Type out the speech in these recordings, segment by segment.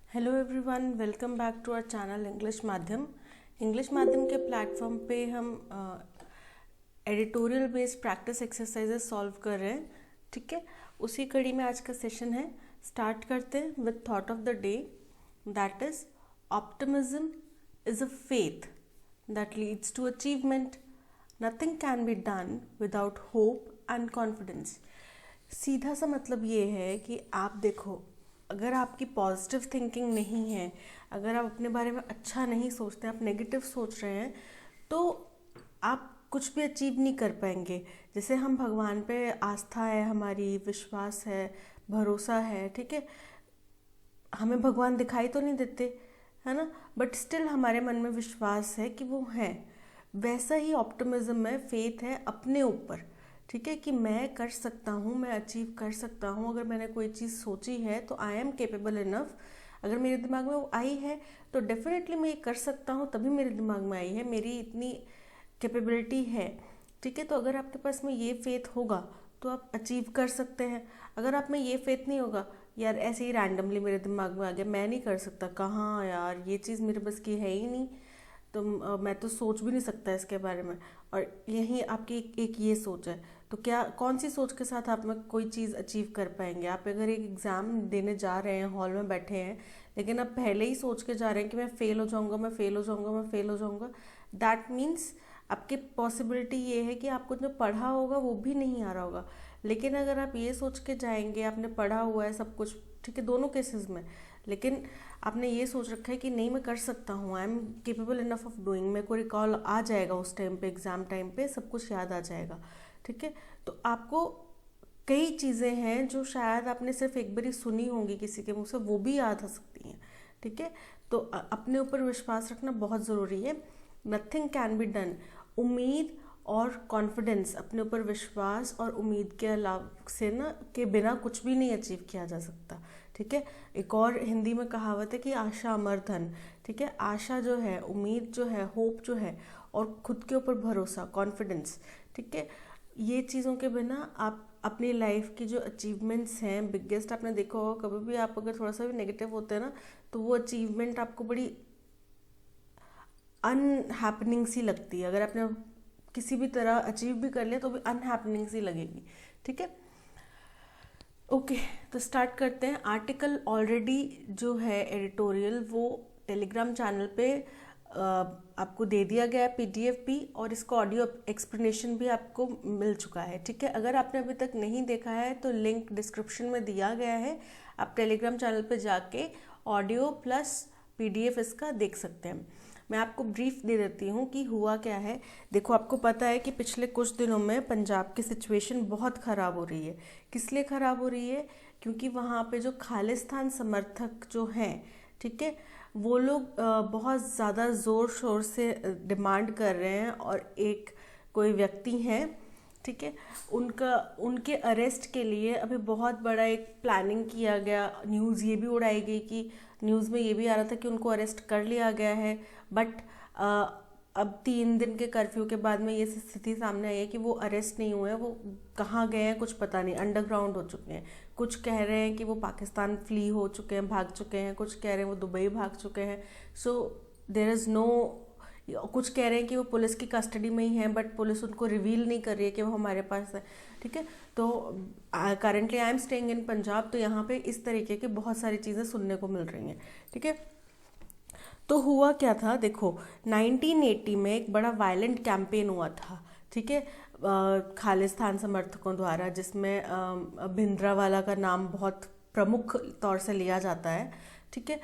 Hello everyone, welcome back to our channel English Madhyam. English Madhyam के platform पे हम editorial based practice exercises solve कर रहे हैं। ठीक है, उसी कड़ी में आज का सेशन है। स्टार्ट करते हैं with thought of the day, that is optimism is a faith that leads to achievement. Nothing can be done without hope and confidence. सीधा सा मतलब ये है कि आप देखो, अगर आपकी पॉजिटिव थिंकिंग नहीं है, अगर आप अपने बारे में अच्छा नहीं सोचते, आप नेगेटिव सोच रहे हैं, तो आप कुछ भी अचीव नहीं कर पाएंगे। जैसे हम भगवान पे आस्था है, हमारी विश्वास है, भरोसा है, ठीक है, हमें भगवान दिखाई तो नहीं देते, है ना, बट स्टिल हमारे मन में विश्वास है कि वो है। वैसा ही ऑप्टिमिज्म है, फेथ है अपने ऊपर। ठीक है, कि मैं कर सकता हूँ, मैं अचीव कर सकता हूँ। अगर मैंने कोई चीज़ सोची है तो आई एम केपेबल इनफ। अगर मेरे दिमाग में वो आई है तो डेफिनेटली मैं ये कर सकता हूँ, तभी मेरे दिमाग में आई है, मेरी इतनी कैपेबिलिटी है। ठीक है, तो अगर आपके पास में ये फेथ होगा तो आप अचीव कर सकते हैं। अगर आप में ये फेथ नहीं होगा, यार ऐसे ही रैंडमली मेरे दिमाग में आ गया, मैं नहीं कर सकता, कहाँ यार ये चीज़ मेरे बस की है ही नहीं, तो मैं तो सोच भी नहीं सकता इसके बारे में, और यही आपकी एक ये सोच है, तो क्या कौन सी सोच के साथ आप में कोई चीज़ अचीव कर पाएंगे। आप अगर एक एग्ज़ाम देने जा रहे हैं, हॉल में बैठे हैं, लेकिन आप पहले ही सोच के जा रहे हैं कि मैं फ़ेल हो जाऊंगा, मैं फ़ेल हो जाऊंगा, मैं फ़ेल हो जाऊंगा, दैट मीन्स आपकी पॉसिबिलिटी ये है कि आपको जो पढ़ा होगा वो भी नहीं आ रहा होगा। लेकिन अगर आप ये सोच के जाएंगे, आपने पढ़ा हुआ है सब कुछ, ठीक है, दोनों केसेस में, लेकिन आपने ये सोच रखा है कि नहीं मैं कर सकता हूँ, I am capable enough of doing, मेरे को रिकॉल आ जाएगा उस टाइम पे, एग्ज़ाम टाइम पे सब कुछ याद आ जाएगा। ठीक है, तो आपको कई चीज़ें हैं जो शायद आपने सिर्फ एक बारी सुनी होंगी किसी के मुंह से, वो भी याद आ सकती हैं। ठीक है, तो अपने ऊपर विश्वास रखना बहुत ज़रूरी है। नथिंग कैन बी डन, उम्मीद और कॉन्फिडेंस, अपने ऊपर विश्वास और उम्मीद के अलावा से ना के बिना कुछ भी नहीं अचीव किया जा सकता। ठीक है, एक और हिंदी में कहावत है कि आशा अमर धन। ठीक है, आशा जो है, उम्मीद जो है, होप जो है, और खुद के ऊपर भरोसा, कॉन्फिडेंस, ठीक है, ये चीज़ों के बिना आप अपनी लाइफ की जो अचीवमेंट्स हैं बिगेस्ट, आपने देखा होगा कभी भी आप अगर थोड़ा सा भी नेगेटिव होते हैं ना, तो वो अचीवमेंट आपको बड़ी अनहैपनिंग सी लगती है। अगर आपने किसी भी तरह अचीव भी कर लिया तो भी अनहैपनिंग सी लगेगी। ठीक है, ओके, तो स्टार्ट करते हैं। आर्टिकल ऑलरेडी जो है एडिटोरियल, वो टेलीग्राम चैनल पे आपको दे दिया गया है, पीडीएफ भी, और इसका ऑडियो एक्सप्लेनेशन भी आपको मिल चुका है। ठीक है, अगर आपने अभी तक नहीं देखा है तो लिंक डिस्क्रिप्शन में दिया गया है, आप टेलीग्राम चैनल पे जाके ऑडियो प्लस पीडीएफ इसका देख सकते हैं। मैं आपको ब्रीफ दे देती हूँ कि हुआ क्या है। देखो, आपको पता है कि पिछले कुछ दिनों में पंजाब की सिचुएशन बहुत ख़राब हो रही है। किस लिए ख़राब हो रही है? क्योंकि वहाँ पे जो खालिस्तान समर्थक जो हैं, ठीक है, वो लोग बहुत ज़्यादा ज़ोर शोर से डिमांड कर रहे हैं, और एक कोई व्यक्ति हैं, ठीक है, उनका उनके अरेस्ट के लिए अभी बहुत बड़ा एक प्लानिंग किया गया। न्यूज़ ये भी उड़ाई गई कि न्यूज़ में ये भी आ रहा था कि उनको अरेस्ट कर लिया गया है, बट अब 3 दिन के कर्फ्यू के बाद में ये स्थिति सामने आई है कि वो अरेस्ट नहीं हुए हैं, वो कहाँ गए हैं कुछ पता नहीं, अंडरग्राउंड हो चुके हैं। कुछ कह रहे हैं कि वो पाकिस्तान फ्ली हो चुके हैं, भाग चुके हैं, कुछ कह रहे हैं वो दुबई भाग चुके हैं। सो देयर इज़ नो, कुछ कह रहे हैं कि वो पुलिस की कस्टडी में ही हैं, बट पुलिस उनको रिवील नहीं कर रही है कि वो हमारे पास है। ठीक है, तो currently I am staying in Punjab, तो यहाँ पे इस तरीके की बहुत सारी चीज़ें सुनने को मिल रही हैं। ठीक है, तो हुआ क्या था, देखो 1980 में एक बड़ा वायलेंट कैंपेन हुआ था। ठीक है, खालिस्तान समर्थकों द्वारा, जिसमें भिंडरावाला का नाम बहुत प्रमुख तौर से लिया जाता है। ठीक है,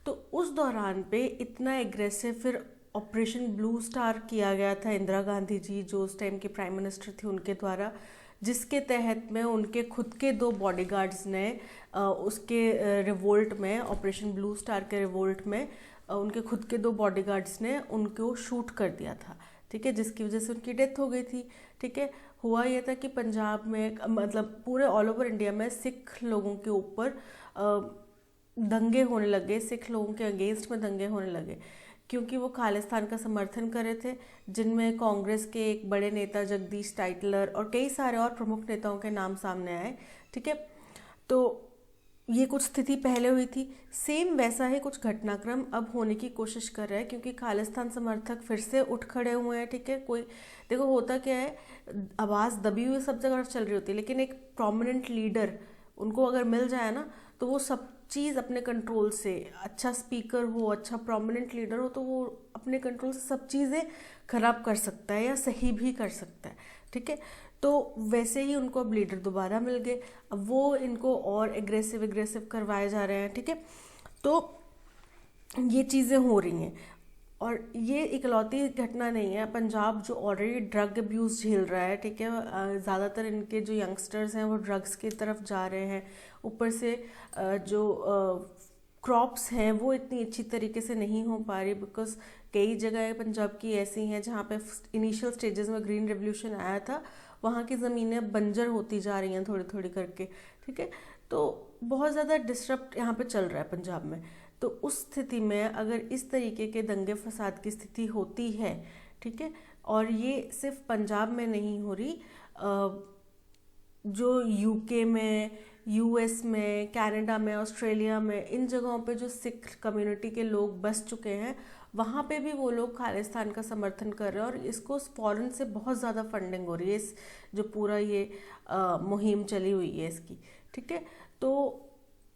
तो उस दौरान पे इतना एग्रेसिव फिर ऑपरेशन ब्लू स्टार किया गया था इंदिरा गांधी जी, जो उस टाइम की प्राइम मिनिस्टर थी, उनके द्वारा, जिसके तहत में उनके खुद के 2 बॉडीगार्ड्स ने उसके रिवोल्ट में, ऑपरेशन ब्लू स्टार के रिवोल्ट में, उनके खुद के 2 बॉडीगार्ड्स ने उनको शूट कर दिया था। ठीक है, जिसकी वजह से उनकी डेथ हो गई थी। ठीक है, हुआ यह था कि पंजाब में, मतलब पूरे ऑल ओवर इंडिया में सिख लोगों के ऊपर दंगे होने लगे, सिख लोगों के अगेंस्ट में दंगे होने लगे, क्योंकि वो खालिस्तान का समर्थन कर रहे थे, जिनमें कांग्रेस के एक बड़े नेता जगदीश टाइटलर और कई सारे और प्रमुख नेताओं के नाम सामने आए। ठीक है, तो ये कुछ स्थिति पहले हुई थी, सेम वैसा ही कुछ घटनाक्रम अब होने की कोशिश कर रहा है, क्योंकि खालिस्तान समर्थक फिर से उठ खड़े हुए हैं। ठीक है, कोई देखो होता क्या है, आवाज़ दबी हुई सब जगह चल रही होती है, लेकिन एक प्रोमिनेंट लीडर उनको अगर मिल जाए ना, तो वो सब चीज़ अपने कंट्रोल से, अच्छा स्पीकर हो, अच्छा प्रोमिनेंट लीडर हो, तो वो अपने कंट्रोल से सब चीज़ें खराब कर सकता है या सही भी कर सकता है। ठीक है, तो वैसे ही उनको अब लीडर दोबारा मिल गए, अब वो इनको और एग्रेसिव करवाए जा रहे हैं। ठीक है, तो ये चीज़ें हो रही हैं, और ये इकलौती घटना नहीं है। पंजाब जो ऑलरेडी ड्रग अब्यूज़ झेल रहा है, ठीक है, ज़्यादातर इनके जो यंगस्टर्स हैं वो ड्रग्स की तरफ जा रहे हैं, ऊपर से जो क्रॉप्स हैं वो इतनी अच्छी तरीके से नहीं हो पा रही, बिकॉज कई जगह पंजाब की ऐसी हैं जहाँ पे इनिशियल स्टेजेस में ग्रीन रेवोल्यूशन आया था, वहाँ की ज़मीनें बंजर होती जा रही हैं थोड़ी थोड़ी करके। ठीक है, तो बहुत ज़्यादा डिस्टर्ब यहाँ पे चल रहा है पंजाब में। तो उस स्थिति में अगर इस तरीके के दंगे फसाद की स्थिति होती है, ठीक है, और ये सिर्फ पंजाब में नहीं हो रही, जो यूके में, यूएस में, कनाडा में, ऑस्ट्रेलिया में, इन जगहों पे जो सिख कम्युनिटी के लोग बस चुके हैं, वहाँ पे भी वो लोग खालिस्तान का समर्थन कर रहे हैं, और इसको फॉरेन से बहुत ज़्यादा फंडिंग हो रही है, इस जो पूरा ये मुहिम चली हुई है इसकी। ठीक है, तो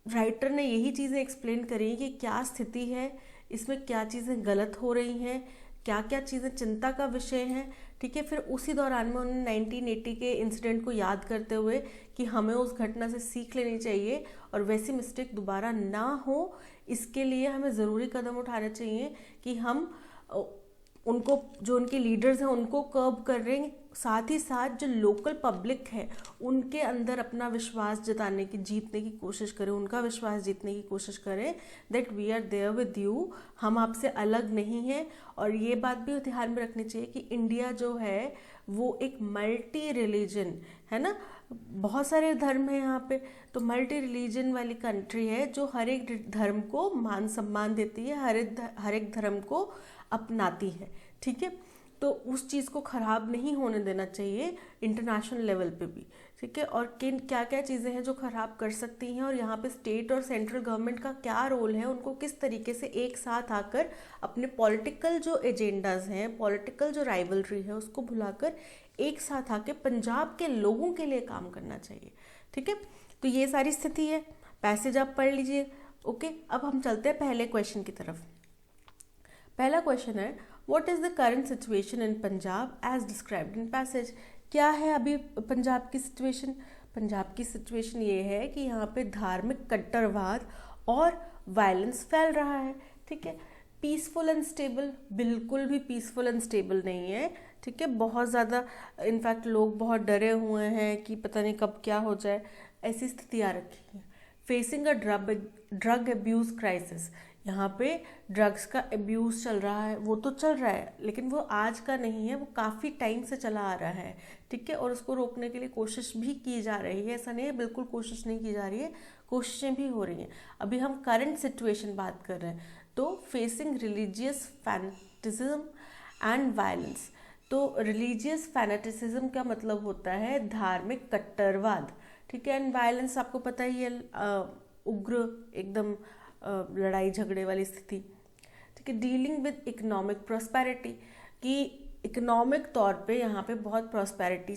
राइटर ने यही चीज़ें एक्सप्लेन करी कि क्या स्थिति है, इसमें क्या चीज़ें गलत हो रही हैं, क्या क्या चीज़ें चिंता का विषय हैं। ठीक है, फिर उसी दौरान में उन्होंने 1980 के इंसिडेंट को याद करते हुए कि हमें उस घटना से सीख लेनी चाहिए और वैसी मिस्टेक दोबारा ना हो, इसके लिए हमें ज़रूरी कदम उठाने चाहिए कि हम उनको, जो उनके लीडर्स हैं उनको कर्ब कर रहे हैं, साथ ही साथ जो लोकल पब्लिक है उनके अंदर अपना विश्वास जताने की, जीतने की कोशिश करें, उनका विश्वास जीतने की कोशिश करें that we are there with you, हम आपसे अलग नहीं हैं। और ये बात भी ध्यान में रखनी चाहिए कि इंडिया जो है वो एक मल्टी रिलीजन है ना, बहुत सारे धर्म है यहाँ पे, तो मल्टी रिलीजन वाली कंट्री है जो हर एक धर्म को मान सम्मान देती है, हर एक धर्म को अपनाती है। ठीक है, तो उस चीज़ को ख़राब नहीं होने देना चाहिए इंटरनेशनल लेवल पे भी। ठीक है, और किन क्या क्या चीज़ें हैं जो ख़राब कर सकती हैं, और यहाँ पे स्टेट और सेंट्रल गवर्नमेंट का क्या रोल है, उनको किस तरीके से एक साथ आकर अपने पॉलिटिकल जो एजेंडाज हैं, पॉलिटिकल जो राइवलरी है, उसको भुलाकर एक साथ आके पंजाब के लोगों के लिए काम करना चाहिए। ठीक है, तो ये सारी स्थिति है, पैसेज आप पढ़ लीजिए। ओके, अब हम चलते हैं पहले क्वेश्चन की तरफ। पहला क्वेश्चन है, what is the current situation in Punjab as described in passage. क्या है अभी पंजाब की सिचुएशन? पंजाब की सिचुएशन ये है कि यहाँ पे धार्मिक कट्टरवाद और वायलेंस फैल रहा है। ठीक है, पीसफुल एंड स्टेबल, बिल्कुल भी पीसफुल एंड स्टेबल नहीं है। ठीक है, बहुत ज़्यादा, इनफैक्ट लोग बहुत डरे हुए हैं कि पता नहीं कब क्या हो जाए, ऐसी स्थिति आ रखी है। Facing a drug abuse crisis, यहाँ पे ड्रग्स का अब्यूज़ चल रहा है, वो तो चल रहा है, लेकिन वो आज का नहीं है, वो काफ़ी टाइम से चला आ रहा है। ठीक है, और उसको रोकने के लिए कोशिश भी की जा रही है, ऐसा नहीं है बिल्कुल कोशिश नहीं की जा रही है, कोशिशें भी हो रही हैं। अभी हम करंट सिचुएशन बात कर रहे हैं, तो facing religious fanaticism and violence. तो रिलीजियस फैनेटिसिज्म का मतलब होता है धार्मिक कट्टरवाद। ठीक है, एंड वायलेंस आपको पता ही है, उग्र एकदम लड़ाई झगड़े वाली स्थिति। ठीक है, डीलिंग विद इकोनॉमिक प्रॉस्पेरिटी, कि इकोनॉमिक तौर पे यहाँ पे बहुत प्रॉस्पेरिटी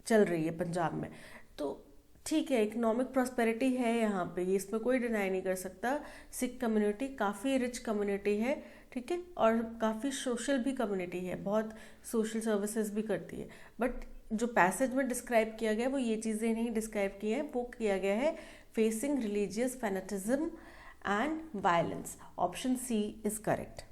चल रही है पंजाब में, तो ठीक है इकोनॉमिक प्रॉस्पेरिटी है यहाँ पे, ये इसमें कोई डिनाई नहीं कर सकता। सिख कम्युनिटी काफ़ी रिच कम्युनिटी है, ठीक है, और काफ़ी सोशल भी कम्युनिटी है, बहुत सोशल सर्विसेज भी करती है। बट जो पैसेज में डिस्क्राइब किया गया वो ये चीज़ें नहीं डिस्क्राइब की हैं, वो किया गया है facing religious fanaticism and violence. Option C is correct.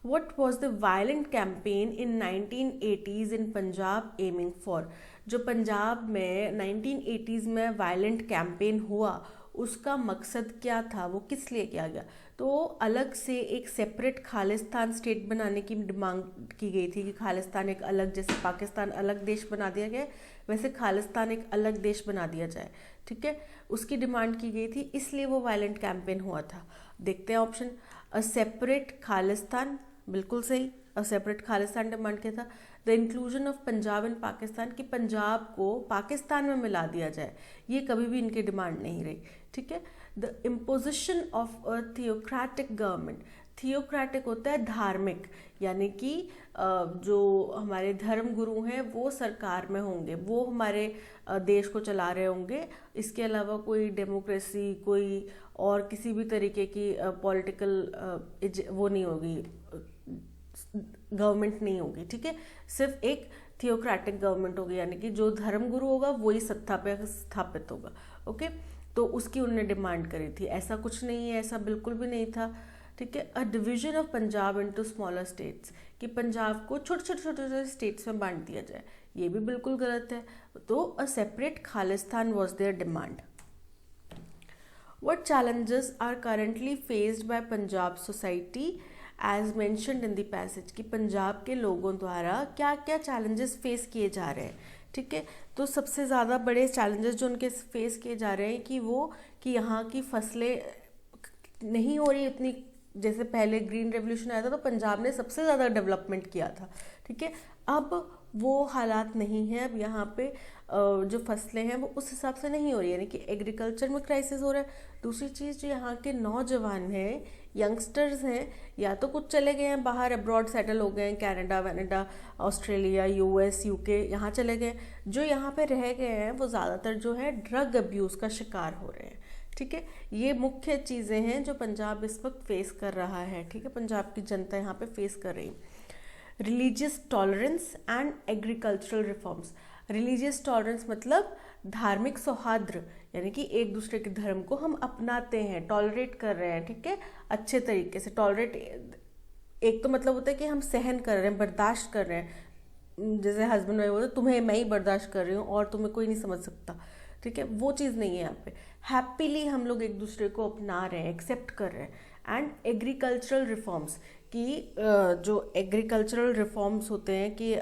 What was the violent campaign in 1980s in Punjab aiming for? जो पंजाब में 1980s में वायलेंट कैंपेन हुआ, उसका मकसद क्या था, वो किस लिए किया गया? तो अलग से एक सेपरेट खालिस्तान स्टेट बनाने की डिमांड की गई थी कि खालिस्तान एक अलग, जैसे पाकिस्तान अलग देश बना दिया गया वैसे खालिस्तान एक अलग देश बना दिया जाए। ठीक है, उसकी डिमांड की गई थी, इसलिए वो वायलेंट कैंपेन हुआ था। देखते हैं ऑप्शन, अ सेपरेट खालिस्तान बिल्कुल सही, अ सेपरेट खालिस्तान डिमांड किया था। द इंक्लूजन ऑफ पंजाब इन पाकिस्तान, कि पंजाब को पाकिस्तान में मिला दिया जाए, ये कभी भी इनकी डिमांड नहीं रही, ठीक है। The imposition of a theocratic government, theocratic होता है धार्मिक, यानी कि जो हमारे धर्म गुरु हैं वो सरकार में होंगे, वो हमारे देश को चला रहे होंगे, इसके अलावा कोई डेमोक्रेसी, कोई और किसी भी तरीके की पॉलिटिकल वो नहीं होगी, गवर्नमेंट नहीं होगी, ठीक है। सिर्फ एक थियोक्रेटिक गवर्नमेंट होगी, यानी कि जो धर्म गुरु होगा वही सत्ता पे स्थापित होगा, ओके। तो उसकी उन्होंने डिमांड करी थी। ऐसा कुछ नहीं है, ऐसा बिल्कुल भी नहीं था, ठीक है। A division of Punjab into smaller states, कि पंजाब को छोटे छोटे छोटे छोटे स्टेट्स में बांट दिया जाए, ये भी बिल्कुल गलत है। तो a separate Khalistan was their demand. What challenges are currently faced by Punjab society as mentioned in the passage, कि पंजाब के लोगों द्वारा क्या क्या चैलेंजेस फेस किए जा रहे हैं, ठीक है। तो सबसे ज़्यादा बड़े चैलेंजेस जो उनके फेस किए जा रहे हैं कि यहाँ की फसलें नहीं हो रही इतनी, जैसे पहले ग्रीन रेवोल्यूशन आया था तो पंजाब ने सबसे ज़्यादा डेवलपमेंट किया था, ठीक है। अब वो हालात नहीं है, अब यहाँ पे जो फसलें हैं वो उस हिसाब से नहीं हो रही है, यानी कि एग्रीकल्चर में क्राइसिस हो रहा है। दूसरी चीज़, जो यहाँ के नौजवान हैं, यंगस्टर्स हैं, या तो कुछ चले गए हैं बाहर, अब्रॉड सेटल हो गए हैं, कनाडा, ऑस्ट्रेलिया, यूएस, यूके, यहाँ चले गए। जो यहाँ पे रह गए हैं वो ज़्यादातर जो है ड्रग अब्यूज़ का शिकार हो रहे हैं, ठीक है। ये मुख्य चीज़ें हैं जो पंजाब इस वक्त फेस कर रहा है, ठीक है, पंजाब की जनता यहाँ पे फेस कर रही है। Religious tolerance and agricultural reforms, religious tolerance मतलब धार्मिक सौहार्द, यानी कि एक दूसरे के धर्म को हम अपनाते हैं, टॉलरेट कर रहे हैं, ठीक है, अच्छे तरीके से। टॉलरेट एक तो मतलब होता है कि हम सहन कर रहे हैं, बर्दाश्त कर रहे हैं, जैसे हस्बैंड वाइफ बोलते तुम्हें मैं ही बर्दाश्त कर रही हूँ और तुम्हें कोई नहीं समझ सकता, ठीक है, वो चीज़ नहीं है यहाँ पे। हैप्पीली हम लोग एक दूसरे को अपना रहे हैं, एक्सेप्ट कर रहे हैं। एंड एग्रीकल्चरल रिफॉर्म्स, कि जो एग्रीकल्चरल रिफॉर्म्स होते हैं कि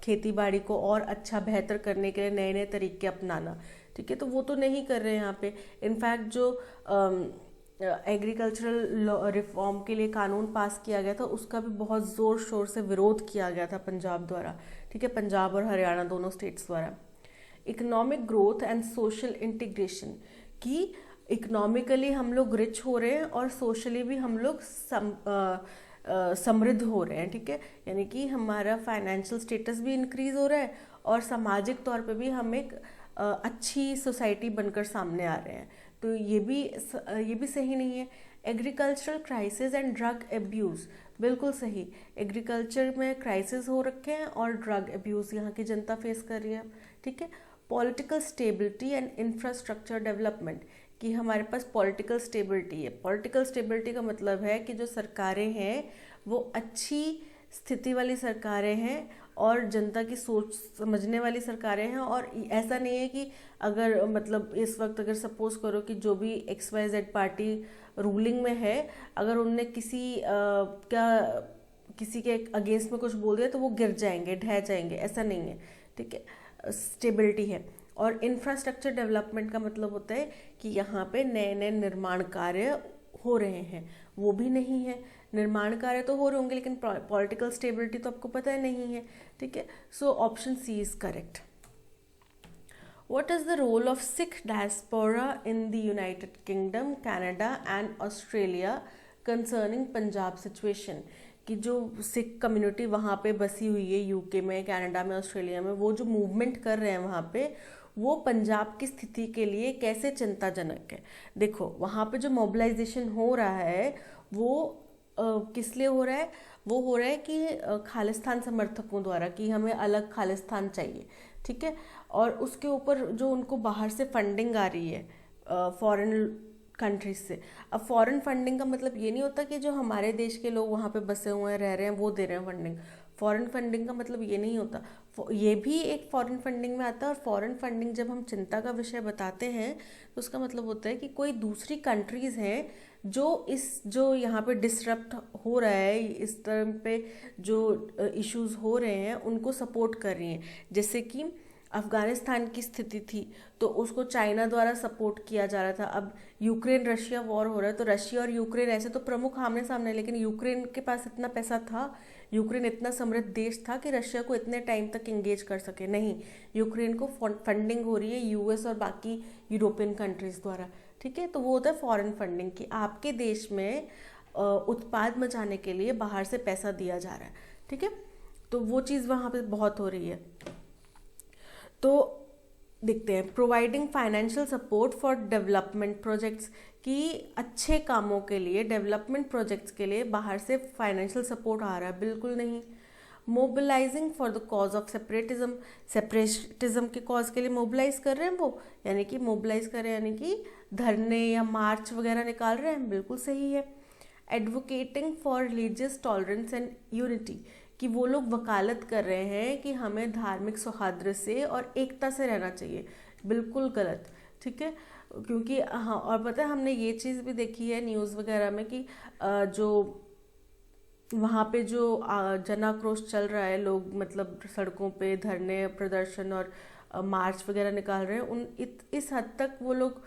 खेती बाड़ी को और अच्छा बेहतर करने के लिए नए नए तरीके अपनाना, ठीक है, तो वो तो नहीं कर रहे हैं यहाँ पे। इनफैक्ट जो एग्रीकल्चरल रिफॉर्म के लिए कानून पास किया गया था उसका भी बहुत ज़ोर शोर से विरोध किया गया था पंजाब द्वारा, ठीक है, पंजाब और हरियाणा दोनों स्टेट्स द्वारा। Economic growth and social integration, कि इकोनॉमिकली हम लोग रिच हो रहे हैं और सोशली भी हम लोग समृद्ध हो रहे हैं, ठीक है, यानी कि हमारा फाइनेंशियल स्टेटस भी इंक्रीज हो रहा है और सामाजिक तौर पे भी हम एक अच्छी सोसाइटी बनकर सामने आ रहे हैं। तो ये भी सही नहीं है। Agricultural crisis and drug abuse, बिल्कुल सही, एग्रीकल्चर में क्राइसिस हो रखे हैं और ड्रग एब्यूज़ यहाँ की जनता फेस कर रही है, ठीक है। Political stability and infrastructure development, कि हमारे पास पॉलिटिकल स्टेबिलिटी है। पॉलिटिकल स्टेबिलिटी का मतलब है कि जो सरकारें हैं वो अच्छी स्थिति वाली सरकारें हैं और जनता की सोच समझने वाली सरकारें हैं। और ऐसा नहीं है कि अगर मतलब इस वक्त अगर सपोज करो कि जो भी XYZ पार्टी रूलिंग में है, अगर उनने किसी के अगेंस्ट में कुछ बोल दिया तो वो गिर जाएंगे, ढह जाएंगे, ऐसा नहीं है, ठीक है, स्टेबिलिटी है। और इंफ्रास्ट्रक्चर डेवलपमेंट का मतलब होता है कि यहाँ पे नए नए निर्माण कार्य हो रहे हैं, वो भी नहीं है। निर्माण कार्य तो हो रहे होंगे लेकिन पॉलिटिकल स्टेबिलिटी तो आपको पता है नहीं है, ठीक है। सो option C is correct. What is the role of Sikh diaspora in the United Kingdom, Canada and Australia concerning Punjab situation? कि जो सिख कम्युनिटी वहाँ पे बसी हुई है यूके में, कनाडा में, ऑस्ट्रेलिया में, वो जो मूवमेंट कर रहे हैं वहाँ पे, वो पंजाब की स्थिति के लिए कैसे चिंताजनक है। देखो वहाँ पे जो मोबिलाइजेशन हो रहा है वो किस लिए हो रहा है? वो हो रहा है कि खालिस्तान समर्थकों द्वारा, कि हमें अलग खालिस्तान चाहिए, ठीक है। और उसके ऊपर जो उनको बाहर से फंडिंग आ रही है फॉरेन कंट्रीज से। अब फॉरेन फंडिंग का मतलब ये नहीं होता कि जो हमारे देश के लोग वहाँ पे बसे हुए हैं, रह रहे हैं, वो दे रहे हैं फंडिंग। फॉरेन फंडिंग का मतलब ये नहीं होता, ये भी एक फॉरेन फंडिंग में आता है। और फॉरेन फंडिंग जब हम चिंता का विषय बताते हैं तो उसका मतलब होता है कि कोई दूसरी कंट्रीज़ हैं जो यहाँ पे डिसरप्ट हो रहा है, इस तरह पे जो इश्यूज हो रहे हैं उनको सपोर्ट कर रही हैं। जैसे कि अफगानिस्तान की स्थिति थी तो उसको चाइना द्वारा सपोर्ट किया जा रहा था। अब यूक्रेन रशिया वॉर हो रहा है तो रशिया और यूक्रेन ऐसे तो प्रमुख आमने सामने, लेकिन यूक्रेन के पास इतना पैसा था, यूक्रेन इतना समृद्ध देश था कि रशिया को इतने टाइम तक एंगेज कर सके नहीं। यूक्रेन को फंडिंग हो रही है यूएस और बाकी यूरोपियन कंट्रीज द्वारा, ठीक है। तो वो होता है फॉरेन फंडिंग कि आपके देश में उत्पाद मचाने के लिए बाहर से पैसा दिया जा रहा है, ठीक है। तो वो चीज़ वहाँ पे बहुत हो रही है। तो देखते हैं, providing financial support for development projects, कि अच्छे कामों के लिए, डेवलपमेंट प्रोजेक्ट्स के लिए बाहर से फाइनेंशियल सपोर्ट आ रहा है, बिल्कुल नहीं। Mobilising for the cause of separatism, separatism के कॉज के लिए मोबिलाइज कर रहे हैं वो, यानी कि मोबिलाइज कर रहे हैं यानी कि धरने या मार्च वगैरह निकाल रहे हैं, बिल्कुल सही है। Advocating for religious tolerance and unity, कि वो लोग वकालत कर रहे हैं कि हमें धार्मिक सौहार्द से और एकता से रहना चाहिए, बिल्कुल गलत, ठीक है। क्योंकि हाँ, और पता है हमने ये चीज़ भी देखी है न्यूज़ वगैरह में कि जो वहाँ पे जो जनाक्रोश चल रहा है, लोग मतलब सड़कों पे धरने प्रदर्शन और मार्च वगैरह निकाल रहे हैं, इस हद तक वो लोग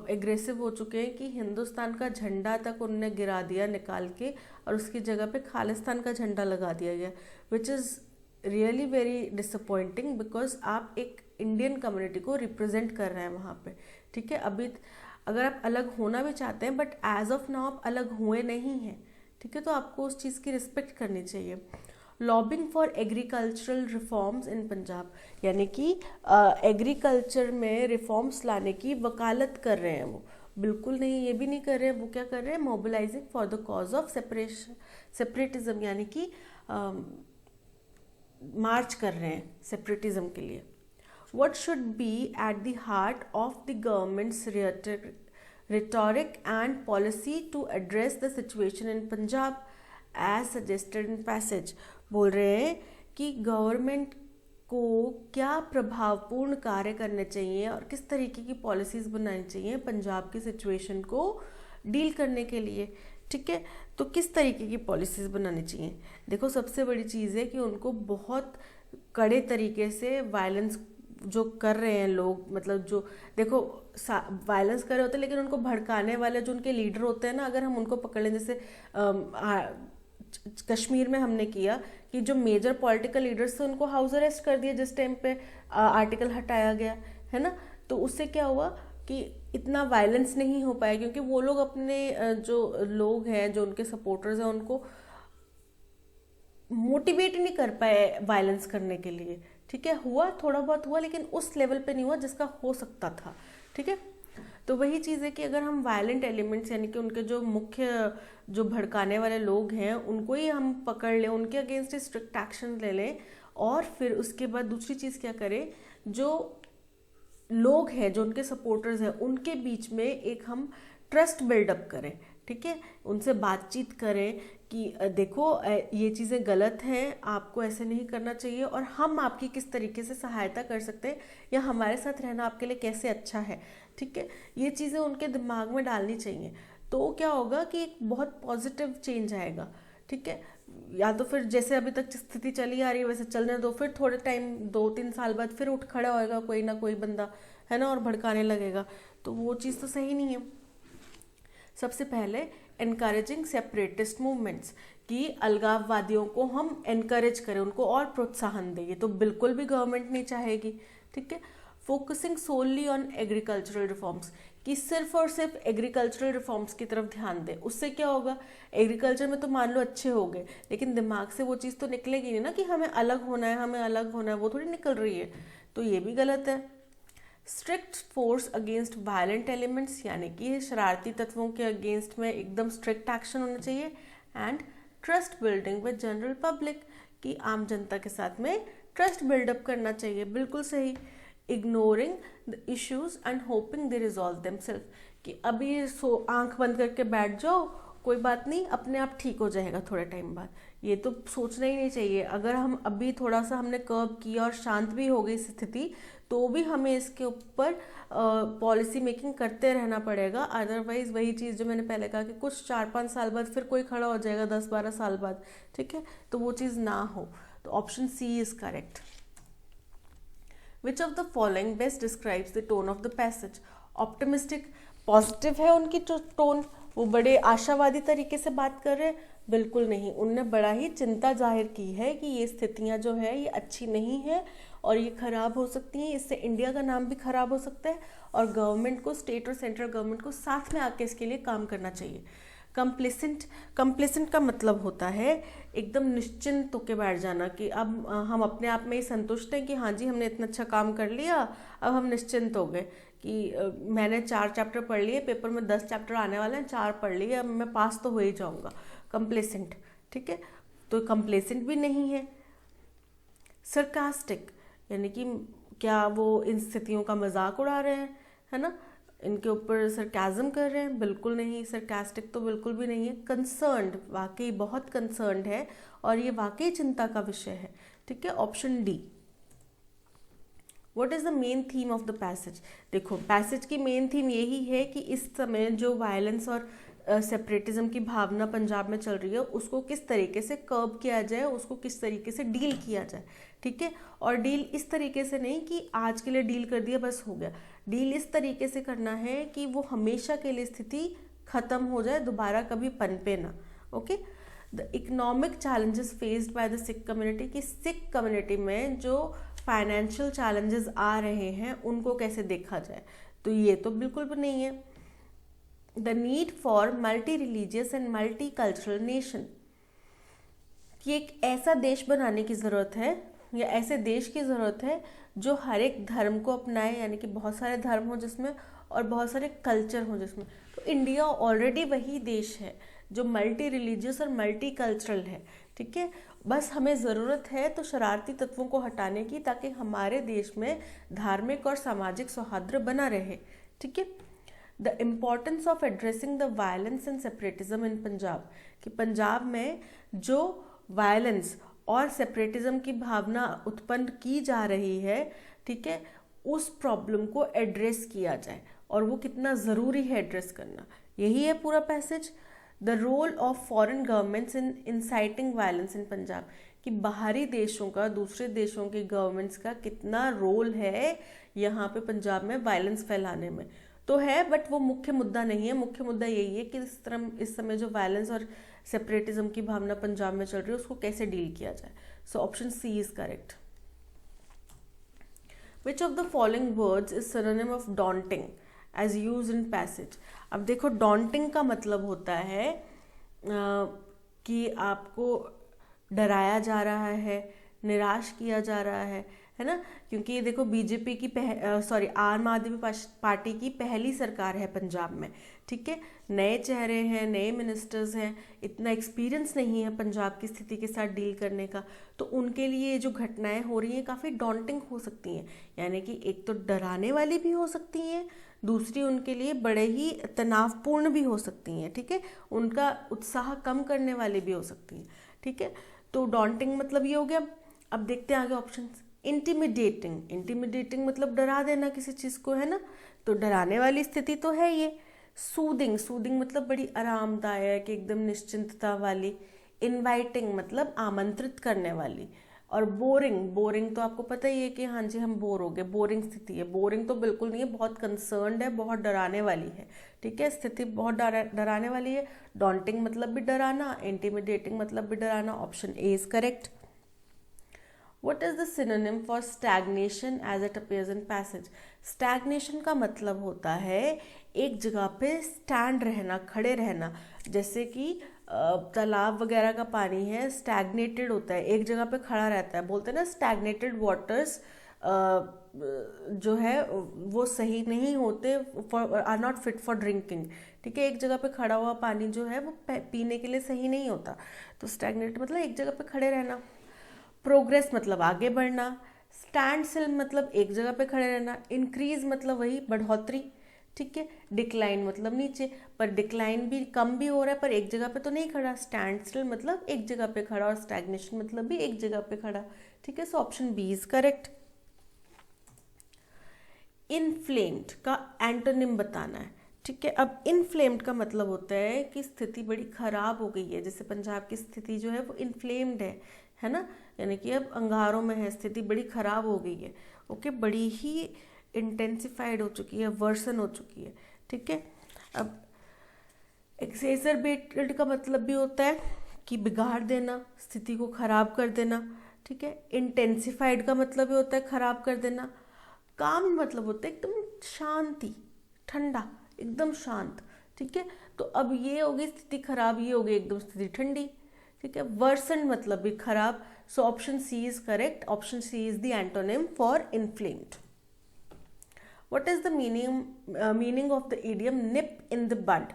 एग्रेसिव हो चुके हैं कि हिंदुस्तान का झंडा तक उनने गिरा दिया निकाल के और उसकी जगह पे खालिस्तान का झंडा लगा दिया गया, which is really very disappointing, because आप एक इंडियन कम्युनिटी को रिप्रेजेंट कर रहे हैं वहाँ पे, ठीक है। अभी अगर आप अलग होना भी चाहते हैं बट एज ऑफ नाउ आप अलग हुए नहीं हैं, ठीक है, तो आपको उस चीज़ की रिस्पेक्ट करनी चाहिए। Lobbying for agricultural reforms in Punjab, यानी कि एग्रीकल्चर में रिफॉर्म्स लाने की वकालत कर रहे हैं वो, बिल्कुल नहीं, ये भी नहीं कर रहे हैं। वो क्या कर रहे हैं, mobilising for the cause of separatism, यानी कि मार्च कर रहे हैं सेपरेटिज्म के लिए। What should be at the heart of the government's rhetoric and policy to address the situation in Punjab as suggested in passage? बोल रहे हैं कि गवर्नमेंट को क्या प्रभावपूर्ण कार्य करने चाहिए और किस तरीके की पॉलिसीज़ बनानी चाहिए पंजाब की सिचुएशन को डील करने के लिए, ठीक है। तो किस तरीके की पॉलिसीज़ बनानी चाहिए? देखो, सबसे बड़ी चीज़ है कि उनको बहुत कड़े तरीके से वायलेंस जो कर रहे हैं लोग, मतलब जो देखो वायलेंस कर रहे होते हैं, लेकिन उनको भड़काने वाले जो उनके लीडर होते हैं ना, अगर हम उनको पकड़ लें, जैसे कश्मीर में हमने किया कि जो मेजर पॉलिटिकल लीडर्स थे उनको हाउस अरेस्ट कर दिया जिस टाइम पे आर्टिकल हटाया गया है ना। तो उससे क्या हुआ कि इतना वायलेंस नहीं हो पाया, क्योंकि वो लोग अपने जो लोग हैं, जो उनके सपोर्टर्स हैं, उनको मोटिवेट नहीं कर पाए वायलेंस करने के लिए, ठीक है। हुआ, थोड़ा बहुत हुआ, लेकिन उस लेवल पे नहीं हुआ जिसका हो सकता था, ठीक है। तो वही चीज़ है कि अगर हम वायलेंट एलिमेंट्स, यानी कि उनके जो मुख्य जो भड़काने वाले लोग हैं उनको ही हम पकड़ लें, उनके अगेंस्ट स्ट्रिक्ट एक्शन ले लें, और फिर उसके बाद दूसरी चीज़ क्या करें, जो लोग हैं, जो उनके सपोर्टर्स हैं, उनके बीच में एक हम ट्रस्ट बिल्डअप करें, ठीक है। उनसे बातचीत करें कि देखो ये चीज़ें गलत हैं, आपको ऐसे नहीं करना चाहिए, और हम आपकी किस तरीके से सहायता कर सकते हैं, या हमारे साथ रहना आपके लिए कैसे अच्छा है, ठीक है। ये चीज़ें उनके दिमाग में डालनी चाहिए, तो क्या होगा कि एक बहुत पॉजिटिव चेंज आएगा, ठीक है। या तो फिर जैसे अभी तक स्थिति चली आ रही है वैसे चलने दो, फिर थोड़े टाइम 2-3 साल बाद फिर उठ खड़ा होएगा कोई ना कोई बंदा, है ना, और भड़काने लगेगा, तो वो चीज़ तो सही नहीं है। सबसे पहले एनकरेजिंग सेपरेटिस्ट मूवमेंट्स, कि अलगाववादियों को हम एनकरेज करें, उनको और प्रोत्साहन दें, ये तो बिल्कुल भी गवर्नमेंट नहीं चाहेगी, ठीक है। Focusing solely on agricultural reforms, कि सिर्फ और सिर्फ एग्रीकल्चरल रिफॉर्म्स की तरफ ध्यान दें। उससे क्या होगा, एग्रीकल्चर में तो मान लो अच्छे हो गए, लेकिन दिमाग से वो चीज़ तो निकलेगी नहीं ना कि हमें अलग होना है, हमें अलग होना है, वो थोड़ी निकल रही है, तो ये भी गलत है। Strict force against violent elements, यानी कि शरारती तत्वों के अगेंस्ट में एकदम स्ट्रिक्ट एक्शन होना चाहिए। And trust building with general public, कि आम जनता के साथ में ट्रस्ट बिल्डअप करना चाहिए, बिल्कुल सही। Ignoring the issues and hoping they resolve themselves, कि अभी आंख बंद करके बैठ जाओ, कोई बात नहीं, अपने आप ठीक हो जाएगा थोड़े टाइम बाद, ये तो सोचना ही नहीं चाहिए। अगर हम अभी थोड़ा सा हमने कर्व किया और शांत भी हो गई स्थिति, तो भी हमें इसके ऊपर पॉलिसी मेकिंग करते रहना पड़ेगा, अदरवाइज वही चीज़ जो मैंने पहले कहा कि कुछ 4-5 साल बाद फिर कोई खड़ा हो जाएगा, 10-12 साल बाद, ठीक है, तो वो चीज़ ना हो। तो option C is correct. Which of the following best describes the tone of the passage. Optimistic, positive है उनकी टोन, वो बड़े आशावादी तरीके से बात कर रहे हैं, बिल्कुल नहीं, उनने बड़ा ही चिंता जाहिर की है कि ये स्थितियां जो है ये अच्छी नहीं है और ये खराब हो सकती हैं, इससे इंडिया का नाम भी खराब हो सकता है और गवर्नमेंट को, स्टेट और सेंट्रल गवर्नमेंट को साथ में आके इसके लिए काम करना चाहिए। कंप्लेसेंट का मतलब होता है एकदम निश्चिंत होकर बैठ जाना कि अब हम अपने आप में ही संतुष्ट हैं कि हाँ जी हमने इतना अच्छा काम कर लिया, अब हम निश्चिंत हो गए कि मैंने 4 चैप्टर पढ़ लिए, पेपर में 10 चैप्टर आने वाले हैं, 4 पढ़ लिए, अब मैं पास तो हो ही जाऊंगा। कंप्लेसेंट, ठीक है, तो कंप्लेसेंट भी नहीं है। सरकास्टिक यानी कि क्या वो इन स्थितियों का मजाक उड़ा रहे हैं, है ना, इनके ऊपर सरकाज़म कर रहे हैं, बिल्कुल नहीं, सरकास्टिक तो बिल्कुल भी नहीं है। कंसर्न्ड, वाकई बहुत कंसर्न्ड है और ये वाकई चिंता का विषय है, ठीक है, option D. What is the main theme of the passage. देखो पैसेज की मेन थीम यही है कि इस समय जो वायलेंस और सेपरेटिज्म की भावना पंजाब में चल रही है उसको किस तरीके से कर्ब किया जाए, उसको किस तरीके से डील किया जाए, ठीक है, और डील इस तरीके से नहीं कि आज के लिए डील कर दिया बस हो गया, डील इस तरीके से करना है कि वो हमेशा के लिए स्थिति खत्म हो जाए, दोबारा कभी पनपे ना। Okay, the economic challenges faced by the Sikh community, कि सिख कम्युनिटी में जो फाइनेंशियल चैलेंजेस आ रहे हैं उनको कैसे देखा जाए, तो ये तो बिल्कुल भी नहीं है। The need for multi religious and multi cultural nation, कि एक ऐसा देश बनाने की ज़रूरत है या ऐसे देश की ज़रूरत है जो हर एक धर्म को अपनाए, यानी कि बहुत सारे धर्म हो जिसमें और बहुत सारे कल्चर हो जिसमें। तो इंडिया ऑलरेडी वही देश है जो मल्टी रिलीजियस और मल्टी कल्चरल है, ठीक है, बस हमें ज़रूरत है तो शरारती तत्वों को हटाने की, ताकि हमारे देश में धार्मिक और सामाजिक सौहार्द बना रहे, ठीक है। The importance of addressing the violence and separatism in Punjab, कि पंजाब में जो वायलेंस और सेपरेटिज्म की भावना उत्पन्न की जा रही है, ठीक है, उस प्रॉब्लम को एड्रेस किया जाए और वो कितना ज़रूरी है एड्रेस करना, यही है पूरा passage. The role of foreign governments in inciting violence in Punjab, कि बाहरी देशों का, दूसरे देशों की गवर्नमेंट्स का कितना रोल है यहाँ पे पंजाब में वायलेंस फैलाने में, तो है, बट वो मुख्य मुद्दा नहीं है। मुख्य मुद्दा यही है कि इस समय जो वायलेंस और सेपरेटिज्म की भावना पंजाब में चल रही है उसको कैसे डील किया जाए। So option C is correct. Which of the following words is synonym of daunting as use in passage. अब देखो डॉन्टिंग का मतलब होता है कि आपको डराया जा रहा है, निराश किया जा रहा है ना, क्योंकि ये देखो बीजेपी की आम आदमी पार्टी की पहली सरकार है पंजाब में, ठीक है, नए चेहरे हैं, नए मिनिस्टर्स हैं, इतना एक्सपीरियंस नहीं है पंजाब की स्थिति के साथ डील करने का, तो उनके लिए जो घटनाएं हो रही हैं काफ़ी डॉन्टिंग हो सकती हैं, यानी कि एक तो डराने वाली भी हो सकती हैं, दूसरी उनके लिए बड़े ही तनावपूर्ण भी हो सकती हैं, ठीक है, उनका उत्साह कम करने वाली भी हो सकती हैं, ठीक है, तो डॉन्टिंग मतलब ये हो गया। अब देखते हैं आगे ऑप्शंस। इंटिमिडेटिंग मतलब डरा देना किसी चीज़ को, है ना, तो डराने वाली स्थिति तो है ये। सूदिंग मतलब बड़ी आरामदायक, एकदम निश्चिंतता वाली। इनवाइटिंग मतलब आमंत्रित करने वाली। और बोरिंग तो आपको पता ही है कि हाँ जी हम बोर हो गए, बोरिंग स्थिति है। बोरिंग तो बिल्कुल नहीं है, बहुत कंसर्न्ड है, बहुत डराने वाली है, ठीक है, स्थिति बहुत डराने वाली है। डॉन्टिंग मतलब भी डराना, इंटिमिडेटिंग मतलब भी डराना। Option A is correct. What is the synonym for stagnation as it appears in passage? Stagnation का मतलब होता है एक जगह पे स्टैंड रहना, खड़े रहना, जैसे कि तालाब वगैरह का पानी है, स्टैग्नेटेड होता है, एक जगह पे खड़ा रहता है, बोलते हैं ना स्टैग्नेटेड वाटर्स जो है वो सही नहीं होते, are not fit for drinking, ठीक है, एक जगह पे खड़ा हुआ पानी जो है वो पीने के लिए सही नहीं होता, तो स्टैग्नेटेड मतलब एक जगह पे खड़े रहना। प्रोग्रेस मतलब आगे बढ़ना। स्टैंड स्टिल मतलब एक जगह पे खड़े रहना। इंक्रीज मतलब वही बढ़ोतरी, ठीक है। डिक्लाइन मतलब नीचे, पर डिक्लाइन भी कम भी हो रहा है पर एक जगह पे तो नहीं खड़ा। स्टैंड स्टिल मतलब एक जगह पे खड़ा, और स्टैग्नेशन मतलब भी एक जगह पे खड़ा, ठीक है। सो option B is correct. Inflamed का एंटोनिम बताना है, ठीक है। अब इनफ्लेम्ड का मतलब होता है कि स्थिति बड़ी खराब हो गई है, जैसे पंजाब की स्थिति जो है वो इनफ्लेम्ड है, है ना, यानी कि अब अंगारों में है, स्थिति बड़ी खराब हो गई है। ओके, बड़ी ही इंटेंसिफाइड हो चुकी है, वर्सन हो चुकी है। ठीक है, अब एक्सेसरबेटेड का मतलब भी होता है कि बिगाड़ देना, स्थिति को खराब कर देना। ठीक है, इंटेंसिफाइड का मतलब भी होता है खराब कर देना। काम मतलब होता है एकदम शांति, ठंडा, एकदम शांत। ठीक है, तो अब ये हो गई स्थिति खराब, ये हो गई एकदम स्थिति ठंडी। ठीक है, वर्सन मतलब भी खराब। So option C is correct, option C is the antonym for inflamed. What is the meaning of the idiom nip in the bud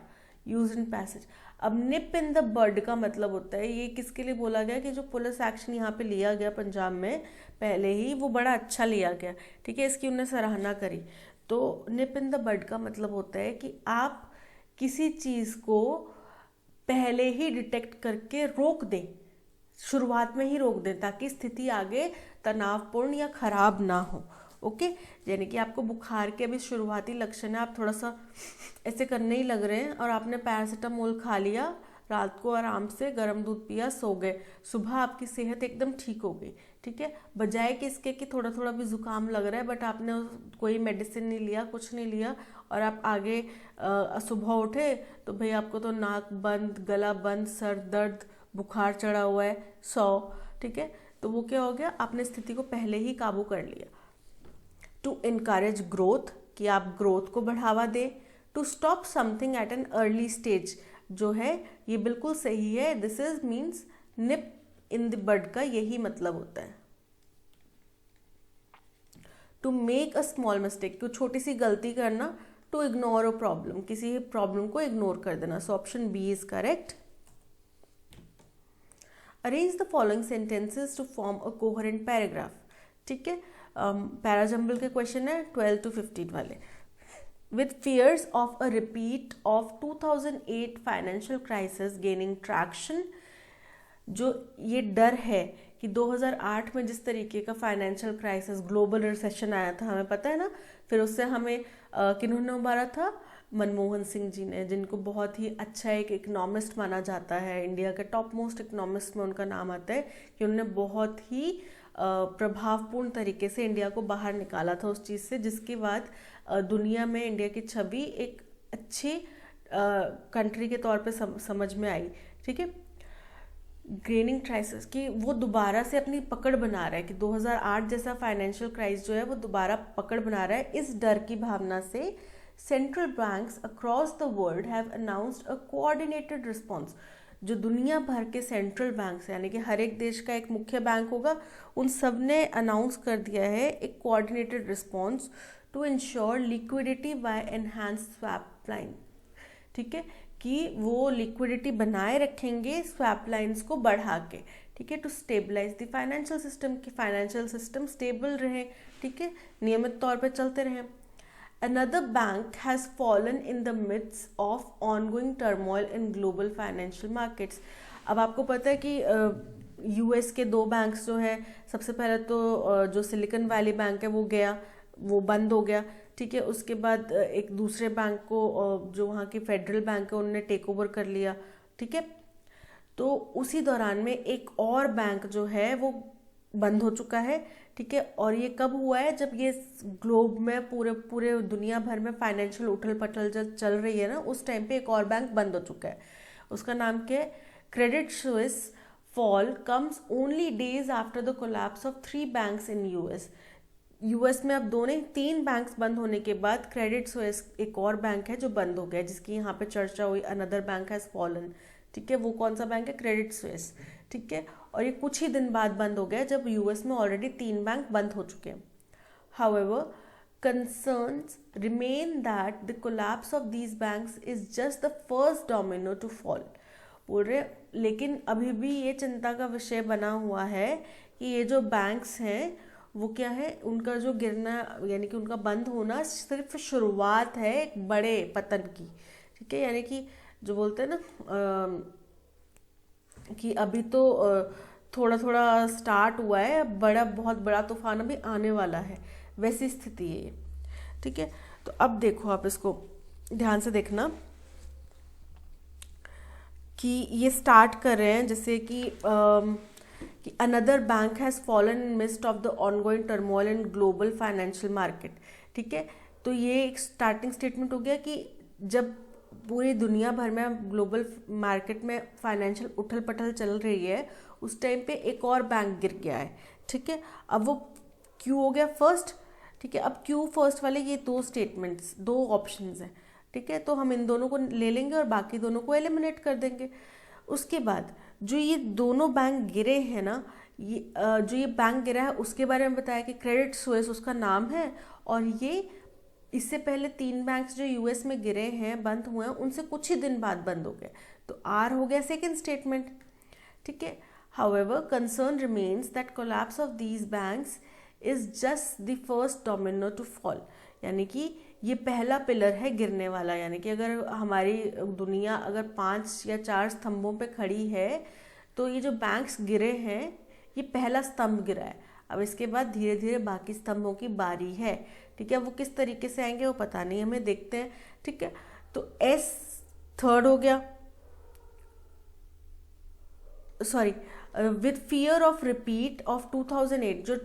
used in passage? अब nip in the bud का मतलब होता है, ये किसके लिए बोला गया कि जो पुलिस एक्शन यहाँ पे लिया गया पंजाब में पहले ही, वो बड़ा अच्छा लिया गया। ठीक है, इसकी उन्होंने सराहना करी। तो nip in the bud का मतलब होता है कि आप किसी चीज़ को पहले ही डिटेक्ट करके रोक दें, शुरुआत में ही रोक दें, ताकि स्थिति आगे तनावपूर्ण या खराब ना हो। ओके, यानी कि आपको बुखार के अभी शुरुआती लक्षण है, आप थोड़ा सा ऐसे करने ही लग रहे हैं और आपने पैरासीटामोल खा लिया, रात को आराम से गर्म दूध पिया, सो गए, सुबह आपकी सेहत एकदम ठीक हो गई। ठीक है, बजाय कि इसके कि थोड़ा थोड़ा भी जुकाम लग रहा है बट आपने कोई मेडिसिन नहीं लिया, कुछ नहीं लिया, और आप आगे सुबह उठे तो भाई आपको तो नाक बंद, गला बंद, सर दर्द, बुखार चढ़ा हुआ है, 100। ठीक है, तो वो क्या हो गया, आपने स्थिति को पहले ही काबू कर लिया। टू इनकरेज ग्रोथ, कि आप ग्रोथ को बढ़ावा दें। To stop something at an early stage, जो है ये बिल्कुल सही है, this is means nip in the bud का यही मतलब होता है। To make a small mistake, तो छोटी सी गलती करना। टू इग्नोर अ प्रॉब्लम, किसी प्रॉब्लम को इग्नोर कर देना। So option B is correct. Arrange the following sentences to form a coherent paragraph. ठीक है, पैराजम्बल के क्वेश्चन है 12 to 15 वाले। With fears of a repeat of 2008 financial crisis gaining traction, जो ये डर है कि 2008 में जिस तरीके का फाइनेंशियल क्राइसिस, ग्लोबल रिसेशन आया था, हमें पता है ना, फिर उससे हमें किन्होंने उबारा था, मनमोहन सिंह जी ने, जिनको बहुत ही अच्छा एक इकोनॉमिस्ट माना जाता है, इंडिया के टॉप मोस्ट इकोनॉमिस्ट में उनका नाम आता है, कि उन्होंने बहुत ही प्रभावपूर्ण तरीके से इंडिया को बाहर निकाला था उस चीज़ से, जिसके बाद दुनिया में इंडिया की छवि एक अच्छी कंट्री के तौर पे समझ में आई। ठीक है, गेनिंग क्राइसिस की वो दोबारा से अपनी पकड़ बना रहा है कि 2008 जैसा फाइनेंशियल क्राइसिस जो है वो दोबारा पकड़ बना रहा है। इस डर की भावना से central banks across the world have announced a coordinated response, जो दुनिया भर के सेंट्रल बैंक यानी कि हर एक देश का एक मुख्य बैंक होगा, उन सब ने अनाउंस कर दिया है एक coordinated response to ensure liquidity by enhance swap line. ठीक है, कि वो लिक्विडिटी बनाए रखेंगे स्वैप लाइन्स को बढ़ा के। ठीक है, to stabilise the financial system, कि फाइनेंशियल सिस्टम स्टेबल रहे। ठीक है, नियमित तौर पर चलते रहें। Another bank has fallen in the midst of ongoing turmoil in global financial markets. अब आपको पता है कि यूएस के 2 बैंक्स जो है, सबसे पहले तो जो सिलिकॉन वैली बैंक है वो गया, वो बंद हो गया। ठीक है, उसके बाद एक दूसरे बैंक को जो वहाँ की फेडरल बैंक है उन्होंने टेक ओवर कर लिया। ठीक है, तो उसी दौरान में एक और बैंक जो है वो बंद हो चुका है। ठीक है, और ये कब हुआ है, जब ये ग्लोब में पूरे दुनिया भर में फाइनेंशियल उथल पथल जब चल रही है ना, उस टाइम पे एक और बैंक बंद हो चुका है। उसका नाम क्या है, Credit Suisse fall comes only days after the collapse of 3 banks in US में अब 2 नहीं 3 बैंक्स बंद होने के बाद क्रेडिट स्विस एक और बैंक है जो बंद हो गया, जिसकी यहाँ पे चर्चा हुई, अनदर बैंक हैज फॉलन। ठीक है, वो कौन सा बैंक है, क्रेडिट स्विस। ठीक है, और ये कुछ ही दिन बाद बंद हो गया जब यूएस में ऑलरेडी 3 बैंक बंद हो चुके हैं। However, concerns remain that the collapse of these banks is just the first domino to fall. बोल रहे, लेकिन अभी भी ये चिंता का विषय बना हुआ है कि ये जो बैंक्स हैं वो क्या है, उनका जो गिरना यानी कि उनका बंद होना सिर्फ शुरुआत है एक बड़े पतन की। ठीक है, यानी कि जो बोलते हैं ना कि अभी तो थोड़ा थोड़ा स्टार्ट हुआ है, बहुत बड़ा तूफान अभी आने वाला है, वैसी स्थिति है ये। ठीक है, तो अब देखो, आप इसको ध्यान से देखना कि ये स्टार्ट कर रहे हैं जैसे कि कि another bank has fallen in mist of the ongoing turmoil in global financial market, ठीक है। तो ये एक स्टार्टिंग स्टेटमेंट हो गया कि जब पूरी दुनिया भर में ग्लोबल मार्केट में फाइनेंशियल उथल पथल चल रही है, उस टाइम पे एक और बैंक गिर गया है, ठीक है। अब वो क्यू हो गया फर्स्ट, ठीक है। अब क्यू फर्स्ट वाले ये दो स्टेटमेंट्स, दो ऑप्शंस हैं, ठीक है। तो हम इन दोनों को ले लेंगे और बाकी दोनों को एलिमिनेट कर देंगे। उसके बाद जो ये दोनों बैंक गिरे हैं ना, ये जो ये बैंक गिरा है उसके बारे में बताया कि क्रेडिट स्विस उसका नाम है, और ये इससे पहले 3 बैंक्स जो यूएस में गिरे हैं, बंद हुए हैं, उनसे कुछ ही दिन बाद बंद हो गए। तो आर हो गया सेकेंड स्टेटमेंट, ठीक है। However concern remains that collapse of these banks is just the first domino to fall, यानी कि ये पहला पिलर है गिरने वाला। यानी कि अगर हमारी दुनिया अगर 5 या 4 स्तंभों पे खड़ी है, तो ये जो बैंक्स गिरे हैं ये पहला स्तंभ गिरा है। अब इसके बाद धीरे धीरे बाकी स्तंभों की बारी है, ठीक है। वो किस तरीके से आएंगे वो पता नहीं, हमें देखते हैं, ठीक है। तो एस थर्ड हो गया, sorry, with fear of repeat of 2008, जो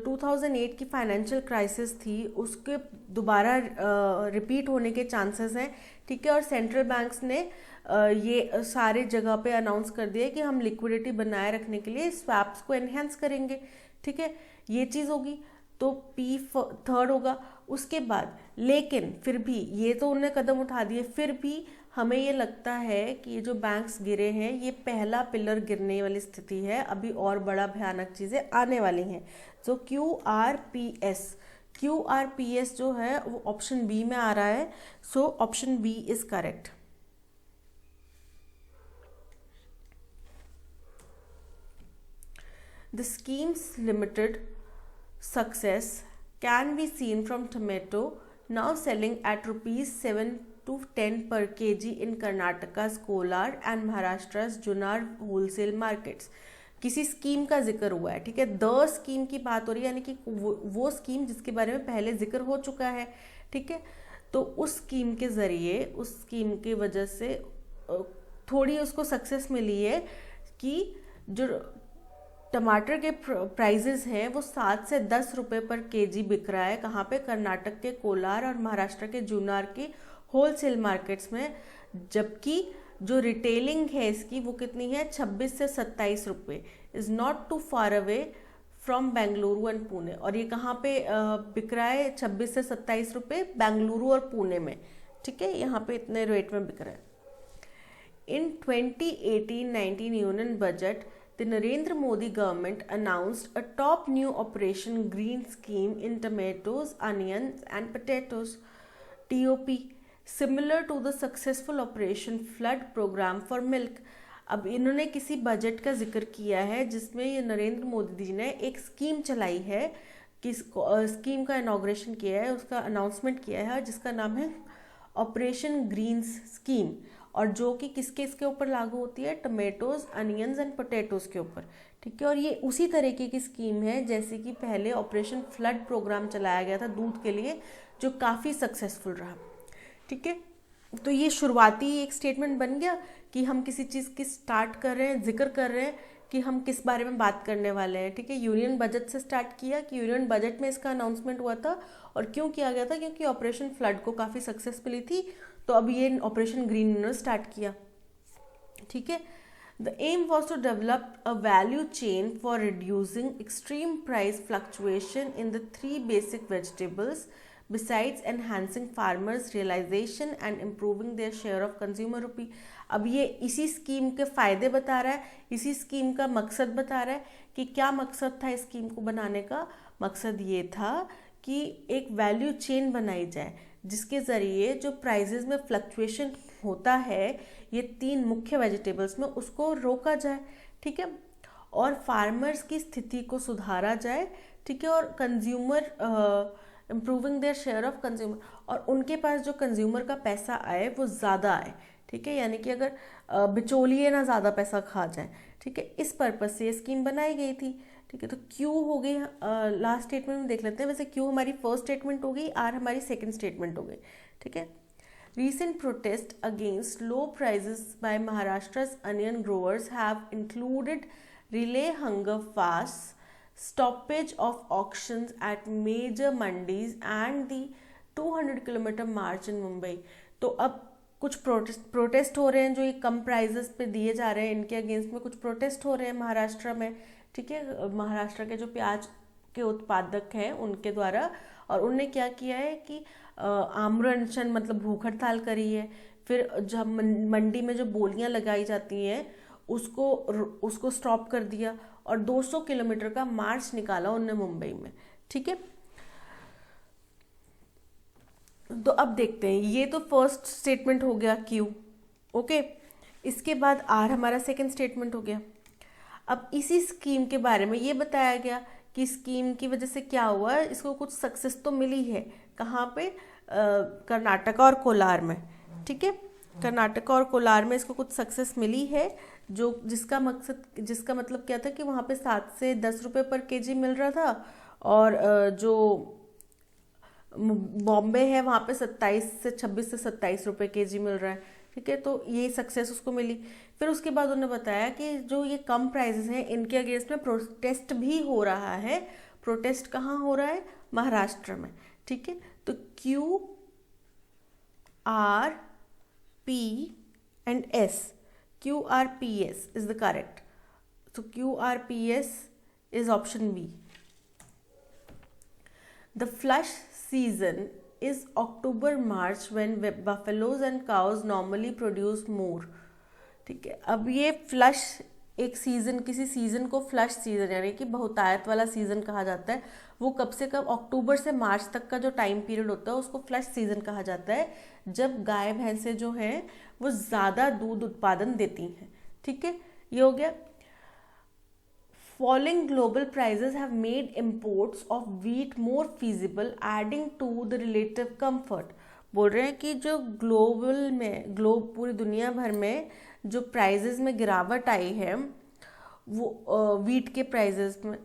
2008 की फाइनेंशियल क्राइसिस थी उसके दोबारा रिपीट होने के चांसेस हैं, ठीक है। और सेंट्रल बैंक्स ने ये सारे जगह पे अनाउंस कर दिया कि हम लिक्विडिटी बनाए रखने के लिए स्वैप्स को एनहेंस करेंगे, ठीक है। ये चीज़ होगी, तो पी थर्ड होगा। उसके बाद लेकिन फिर भी ये तो उन्होंने कदम उठा दिए, फिर भी हमें ये लगता है कि ये जो बैंक्स गिरे हैं ये पहला पिलर गिरने वाली स्थिति है, अभी और बड़ा भयानक चीज़ें आने वाली हैं। तो QRPS जो है वो ऑप्शन बी में आ रहा है, सो option B is correct. The scheme's limited success can be seen from tomato now selling at rupees 7 to 10 per kg in Karnataka's Kolar and Maharashtra's Junar wholesale markets। किसी स्कीम का जिक्र हुआ है, ठीक है। द स्कीम की बात हो रही है, यानी कि वो स्कीम जिसके बारे में पहले जिक्र हो चुका है, ठीक है। तो उस स्कीम के ज़रिए, उस स्कीम की वजह से थोड़ी उसको सक्सेस मिली है कि जो टमाटर के प्राइजेस हैं वो 7 से 10 रुपए पर केजी बिक रहा है। कहाँ पे? कर्नाटक के कोलार और महाराष्ट्र के जूनार की होलसेल मार्केट्स में, जबकि जो रिटेलिंग है इसकी वो कितनी है? 26 से 27 रुपये। Is not too far away from Bengaluru and Pune. और ये कहाँ पे बिक रहा है? 26 से 27 रुपये बेंगलुरु और पुणे में, ठीक है। यहाँ पे इतने रेट में बिक रहा है। इन 2018-19 union budget, the Narendra Modi government announced a top new Operation Green scheme in tomatoes, onions and potatoes (TOP), similar to the successful Operation Flood program for milk। अब इन्होंने किसी बजट का जिक्र किया है जिसमें ये नरेंद्र मोदी जी ने एक स्कीम चलाई है, कि स्कीम का इनॉग्रेशन किया है, उसका अनाउंसमेंट किया है, जिसका नाम है ऑपरेशन ग्रीन्स स्कीम, और जो कि किसके इसके ऊपर लागू होती है? टमेटोज, अनियंस एंड पोटैटोज के ऊपर, ठीक है। और ये उसी तरीके की स्कीम है जैसे कि पहले ऑपरेशन फ्लड प्रोग्राम चलाया गया था दूध के लिए, जो काफ़ी सक्सेसफुल रहा, ठीक है। तो ये शुरुआती एक स्टेटमेंट बन गया कि हम किसी चीज़ की स्टार्ट कर रहे हैं, जिक्र कर रहे हैं कि हम किस बारे में बात करने वाले हैं, ठीक है। यूनियन बजट से स्टार्ट किया कि यूनियन बजट में इसका अनाउंसमेंट हुआ था, और क्यों किया गया था? क्योंकि ऑपरेशन फ्लड को काफ़ी सक्सेस मिली थी, तो अब ये ऑपरेशन ग्रीन इन्होंने स्टार्ट किया, ठीक है। The aim was to develop a value chain for reducing extreme price fluctuation in the 3 basic vegetables besides enhancing farmers realization and improving their share of consumer rupee। अब ये इसी scheme के फ़ायदे बता रहा है, इसी स्कीम का मकसद बता रहा है कि क्या मकसद था इस स्कीम को बनाने का। मकसद ये था कि एक वैल्यू चेन बनाई जाए जिसके ज़रिए जो प्राइजेस में फ्लक्चुएशन होता है ये 3 मुख्य वेजिटेबल्स में, उसको रोका जाए, ठीक है। और फार्मर्स की स्थिति को सुधारा जाए, ठीक है। और consumer improving their share of consumer, और उनके पास जो कंज्यूमर का पैसा आए वो ज़्यादा आए, ठीक है। यानी कि अगर बिचौलिए ना ज़्यादा पैसा खा जाए, ठीक है। इस पर्पज़ से ये स्कीम बनाई गई थी, ठीक है। तो क्यू हो गई, लास्ट स्टेटमेंट में देख लेते हैं। वैसे क्यू हमारी फर्स्ट स्टेटमेंट हो गई, आर हमारी सेकंड स्टेटमेंट हो गई, ठीक है। Recent protests against low prices by Maharashtra's onion growers have included relay hunger fasts, stoppage of auctions at major mandis and the 200 kilometre मार्च इन मुंबई। तो अब कुछ प्रोटेस्ट हो रहे हैं जो ये कम प्राइजेस पे दिए जा रहे हैं, इनके अगेंस्ट में कुछ प्रोटेस्ट हो रहे हैं महाराष्ट्र में, ठीक है, महाराष्ट्र के जो प्याज के उत्पादक हैं उनके द्वारा। और उनने क्या किया है कि आमरण अनशन मतलब भूख हड़ताल करी है। फिर जब मंडी में जो बोलियां लगाई जाती हैं उसको स्टॉप कर दिया और 200 किलोमीटर का मार्च निकाला उनने मुंबई में, ठीक है। तो अब देखते हैं, ये तो फर्स्ट स्टेटमेंट हो गया क्यू, ओके। इसके बाद आर हमारा सेकंड स्टेटमेंट हो गया। अब इसी स्कीम के बारे में ये बताया गया कि स्कीम की वजह से क्या हुआ, इसको कुछ सक्सेस तो मिली है। कहाँ पे? कर्नाटक और कोलार में, ठीक है। कर्नाटक और कोलार में इसको कुछ सक्सेस मिली है, जो जिसका मतलब क्या था कि वहाँ पे 7 से 10 रुपए पर केजी मिल रहा था, और जो बॉम्बे है वहाँ पे 26 से 27 रुपए केजी मिल रहा है, ठीक है। तो ये सक्सेस उसको मिली। फिर उसके बाद उन्होंने बताया कि जो ये कम प्राइसेस हैं इनके अगेंस्ट में प्रोटेस्ट भी हो रहा है। प्रोटेस्ट कहाँ हो रहा है? महाराष्ट्र में, ठीक है। तो Q R P and S, QRPS is the correct. So QRPS is option B. The flush season is October-March when buffaloes and cows normally produce more. ठीक है। अब ये फ्लश एक सीजन, किसी सीजन को फ्लश सीजन यानी कि बहुतायत वाला सीजन कहा जाता है। वो कब से कब? अक्टूबर से मार्च तक का जो टाइम पीरियड होता है उसको फ्लश सीजन कहा जाता है, जब गाय भैंसें जो हैं वो ज़्यादा दूध उत्पादन देती हैं, ठीक है। ये हो गया। Falling global prices have made imports of wheat more feasible, adding to the relative comfort. बोल रहे हैं कि जो पूरी दुनिया भर में जो प्राइजेस में गिरावट आई है, वो वीट के प्राइजेस में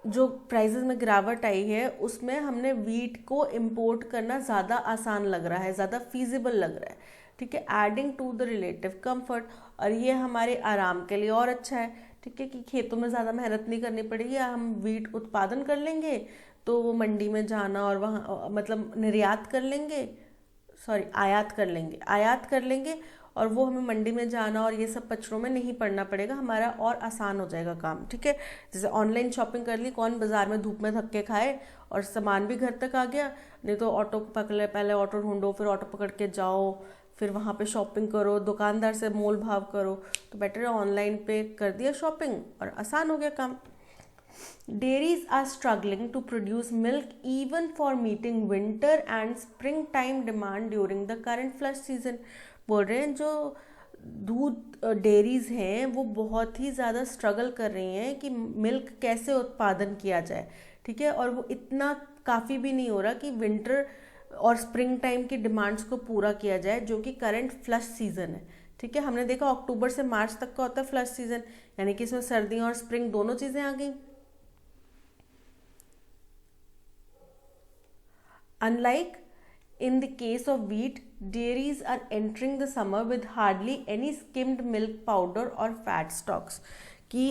जो प्राइजेस में गिरावट आई है उसमें हमने वीट को इंपोर्ट करना ज़्यादा आसान लग रहा है, ज़्यादा फीजिबल लग रहा है, ठीक है। Adding to the relative comfort, और ये हमारे आराम के लिए और अच्छा है, ठीक है, कि खेतों में ज़्यादा मेहनत नहीं करनी पड़ेगी। हम वीट उत्पादन कर लेंगे तो वो मंडी में जाना और वहाँ मतलब निर्यात कर लेंगे, आयात कर लेंगे और वो हमें मंडी में जाना और ये सब पचड़ों में नहीं पड़ना पड़ेगा, हमारा और आसान हो जाएगा काम, ठीक है। जैसे ऑनलाइन शॉपिंग कर ली, कौन बाजार में धूप में धक्के खाए, और सामान भी घर तक आ गया। नहीं तो ऑटो पकड़, पहले ऑटो ढूंढो, फिर ऑटो पकड़ के जाओ, फिर वहाँ पे शॉपिंग करो, दुकानदार से मोल भाव करो। तो बेटर है ऑनलाइन पे कर दिया शॉपिंग और आसान हो गया काम। Dairies are struggling to produce milk even for meeting winter and springtime demand during the current flush season. बोल रहे हैं जो दूध डेयरीज हैं वो बहुत ही ज़्यादा स्ट्रगल कर रही हैं कि मिल्क कैसे उत्पादन किया जाए, ठीक है। और वो इतना काफ़ी भी नहीं हो रहा कि विंटर और स्प्रिंग टाइम की डिमांड्स को पूरा किया जाए, जो कि करंट फ्लश सीजन है, ठीक है। हमने देखा अक्टूबर से मार्च तक का होता है फ्लश सीजन, यानी कि इसमें सर्दियाँ और स्प्रिंग दोनों चीज़ें आ गई। Unlike in the case of wheat, dairies are entering the summer with hardly any skimmed milk powder or fat stocks. कि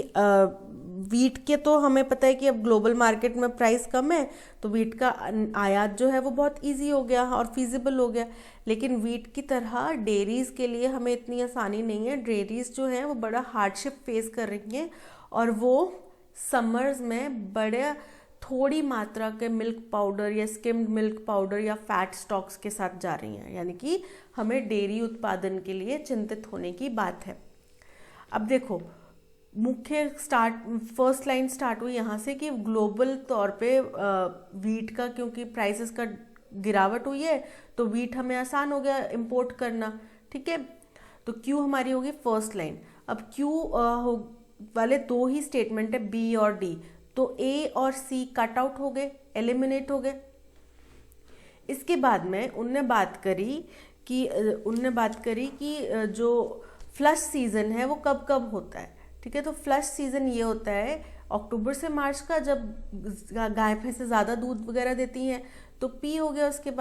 वीट के तो हमें पता है कि अब ग्लोबल मार्केट में प्राइस कम है, तो वीट का आयात जो है वो बहुत इजी हो गया और फीजिबल हो गया। लेकिन वीट की तरह डेयरीज़ के लिए हमें इतनी आसानी नहीं है। डेयरीज़ जो हैं वो बड़ा हार्डशिप फेस कर रही हैं और वो समर्स में बड़े थोड़ी मात्रा के मिल्क पाउडर या स्किम्ड मिल्क पाउडर या फैट स्टॉक्स के साथ जा रही हैं, यानी कि हमें डेयरी उत्पादन के लिए चिंतित होने की बात है। अब देखो, फर्स्ट लाइन स्टार्ट हुई यहाँ से कि ग्लोबल तौर पे वीट का क्योंकि प्राइसेस का गिरावट हुई है तो वीट हमें आसान हो गया इंपोर्ट करना, ठीक है। तो क्यू हमारी होगी फर्स्ट लाइन। अब क्यू वाले दो ही स्टेटमेंट है, बी और डी, तो ए और सी कट आउट हो गए, एलिमिनेट हो गए। इसके बाद में उनने बात करी कि जो फ्लश सीजन है वो कब कब होता है, ठीक है। तो फ्लश सीजन ये होता है अक्टूबर से मार्च का, जब गाय भैंसें ज़्यादा दूध वगैरह देती हैं, तो पी हो गया। उसके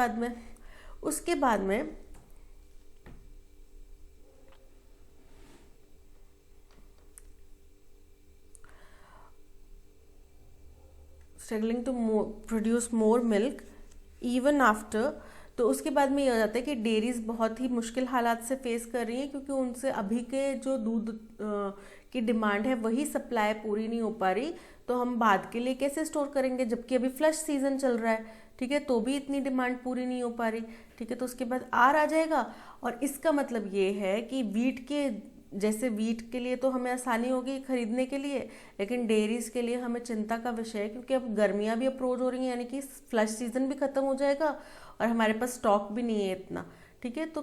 बाद में struggling to produce more milk even after. तो उसके बाद में ये हो जाता है कि डेयरीज बहुत ही मुश्किल हालात से फेस कर रही हैं, क्योंकि उनसे अभी के जो दूध की डिमांड है वही सप्लाई पूरी नहीं हो पा रही। तो हम बाद के लिए कैसे स्टोर करेंगे, जबकि अभी फ्लश सीजन चल रहा है, ठीक है, तो भी इतनी डिमांड पूरी नहीं हो पा रही, ठीक है। तो उसके बाद आर आ जाएगा, और इसका मतलब ये है कि वीट के जैसे वीट के लिए तो हमें आसानी होगी खरीदने के लिए, लेकिन डेयरीज के लिए हमें चिंता का विषय है, क्योंकि अब गर्मियाँ भी अप्रोच हो रही हैं, यानी कि फ्लश सीजन भी खत्म हो जाएगा और हमारे पास स्टॉक भी नहीं है इतना, ठीक है। तो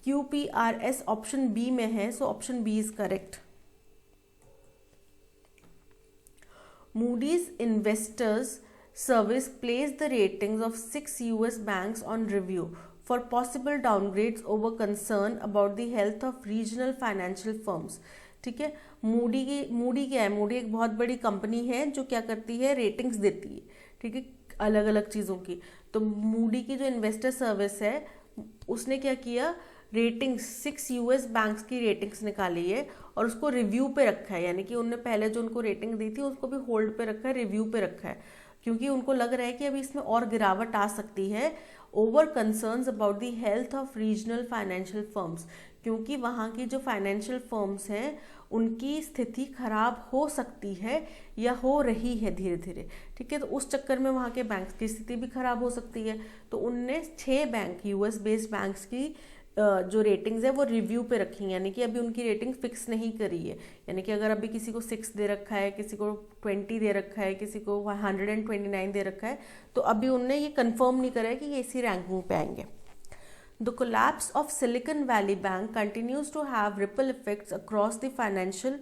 QPRS ऑप्शन बी में है, सो option B is correct. Moody's Investors Service placed the ratings of 6 US banks on review for possible downgrades over concern about the health of regional financial firms, ठीक है। मूडी क्या है, मूडी एक बहुत बड़ी कंपनी है जो क्या करती है, रेटिंग्स देती है, ठीक है, अलग अलग चीज़ों की। तो मूडी की जो इन्वेस्टर सर्विस है उसने क्या किया, रेटिंग्स 6 US बैंक्स की रेटिंग्स निकाली है और उसको रिव्यू पे रखा है, यानी कि उनने पहले जो उनको रेटिंग दी थी उसको भी होल्ड पे रखा है, रिव्यू पे रखा है, क्योंकि उनको लग रहा है कि अभी इसमें और गिरावट आ सकती है, over concerns about the health of regional financial firms, क्योंकि वहाँ की जो फाइनेंशियल फर्म्स हैं उनकी स्थिति खराब हो सकती है या हो रही है धीरे धीरे, ठीक है। तो उस चक्कर में वहाँ के बैंक्स की स्थिति भी खराब हो सकती है। तो उनने 6 बैंक US बेस्ड बैंक्स की जो रेटिंग्स है वो रिव्यू पे रखी हैं, यानी कि अभी उनकी रेटिंग फिक्स नहीं करी है, यानी कि अगर अभी किसी को 6 दे रखा है, किसी को 20 दे रखा है, किसी को 129 दे रखा है, तो अभी उनने ये कंफर्म नहीं करा है कि ये इसी रैंकिंग पे आएंगे। The collapse of Silicon Valley Bank continues to have ripple effects across the financial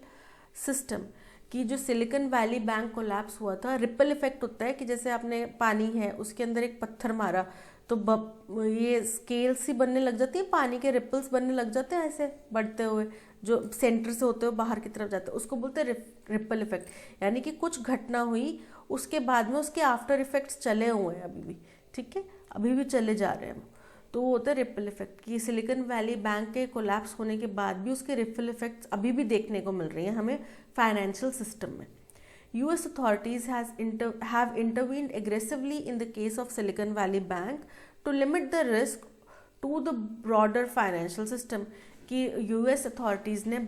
system। कि जो सिलिकॉन वैली बैंक कोलैप्स हुआ था, रिपल इफेक्ट होता है कि जैसे आपने पानी है उसके अंदर एक पत्थर मारा तो ये स्केल सी बनने लग जाती है, पानी के रिपल्स बनने लग जाते हैं ऐसे बढ़ते हुए, जो सेंटर से होते हुए बाहर की तरफ जाते हैं, उसको बोलते हैं रिपल इफेक्ट। यानी कि कुछ घटना हुई उसके बाद में उसके आफ्टर इफेक्ट्स चले हुए हैं अभी भी, ठीक है, अभी भी चले जा रहे हैं, तो वो होता है रिपल इफेक्ट। कि सिलिकॉन वैली बैंक के कोलैप्स होने के बाद भी उसके रिपल इफेक्ट्स अभी भी देखने को मिल रही हैं हमें फाइनेंशियल सिस्टम में। US authorities have intervened aggressively in the case of Silicon Valley Bank to limit the risk to the broader financial system। कि US authorities ने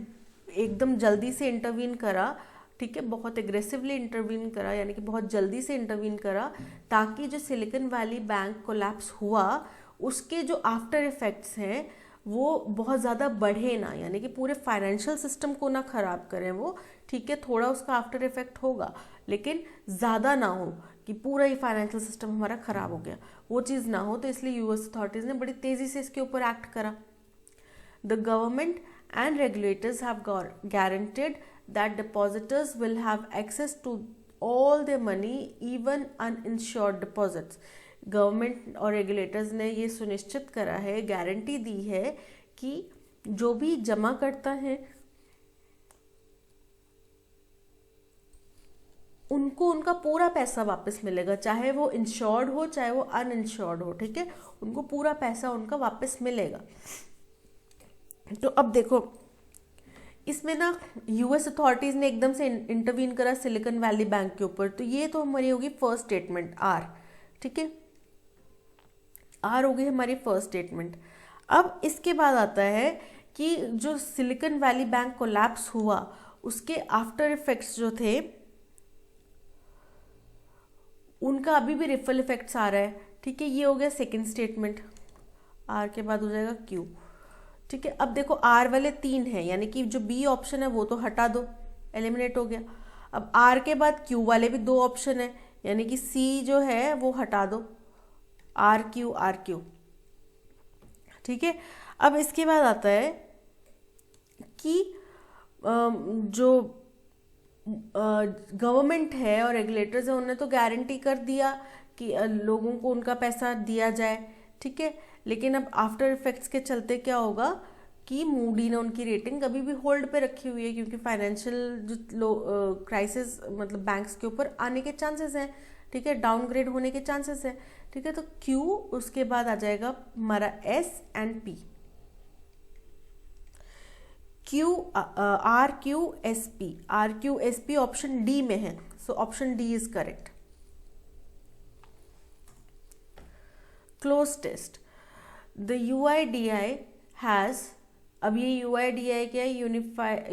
एकदम जल्दी से इंटरवीन करा, ठीक है, बहुत एग्रेसिवली इंटरवीन करा, यानी कि बहुत जल्दी से इंटरवीन करा, ताकि जो सिलिकॉन वैली बैंक कोलैप्स हुआ उसके जो आफ्टर इफेक्ट्स हैं वो बहुत ज़्यादा बढ़े ना, यानी कि पूरे फाइनेंशियल सिस्टम को ना ख़राब करें वो, ठीक है, थोड़ा उसका आफ्टर इफेक्ट होगा लेकिन ज़्यादा ना हो कि पूरा ही फाइनेंशियल सिस्टम हमारा ख़राब हो गया, वो चीज़ ना हो। तो इसलिए US अथॉरिटीज़ ने बड़ी तेज़ी से इसके ऊपर एक्ट करा। The government and regulators have guaranteed that depositors will have access to all their money even uninsured deposits. Government और रेगुलेटर्स ने ये सुनिश्चित करा है, गारंटी दी है कि जो भी जमा करता है उनको उनका पूरा पैसा वापस मिलेगा, चाहे वो इंश्योर्ड हो चाहे वो अनइंश्योर्ड हो, ठीक है, उनको पूरा पैसा उनका वापस मिलेगा। तो अब देखो इसमें ना US अथॉरिटीज़ ने एकदम से इंटरवीन करा सिलिकॉन वैली बैंक के ऊपर, तो ये तो हमारी होगी फर्स्ट स्टेटमेंट आर, ठीक है, आर हो गई हमारी फर्स्ट स्टेटमेंट। अब इसके बाद आता है कि जो सिलिकॉन वैली बैंक कोलैप्स हुआ उसके आफ्टर इफेक्ट्स जो थे उनका अभी भी रिपल इफेक्ट्स आ रहा है, ठीक है, ये हो गया सेकंड स्टेटमेंट। आर के बाद हो जाएगा क्यू, ठीक है। अब देखो आर वाले 3 हैं, यानी कि जो बी ऑप्शन है वो तो हटा दो, एलिमिनेट हो गया। अब आर के बाद क्यू वाले भी 2 ऑप्शन है, यानी कि सी जो है वो हटा दो, आर क्यू, ठीक है। अब इसके बाद आता है कि जो गवर्नमेंट है और रेगुलेटर्स है उन्होंने तो गारंटी कर दिया कि लोगों को उनका पैसा दिया जाए, ठीक है, लेकिन अब आफ्टर इफेक्ट्स के चलते क्या होगा कि मूडी ने उनकी रेटिंग अभी भी होल्ड पे रखी हुई है, क्योंकि फाइनेंशियल जो क्राइसिस मतलब बैंक्स के ऊपर आने के चांसेस हैं, ठीक है, डाउनग्रेड होने के चांसेस हैं, ठीक है। तो क्यू, उसके बाद आ जाएगा हमारा S and P. RQSP option D में है, सो option D is correct. Cloze test, the UIDI has, अब ये UIDI क्या है,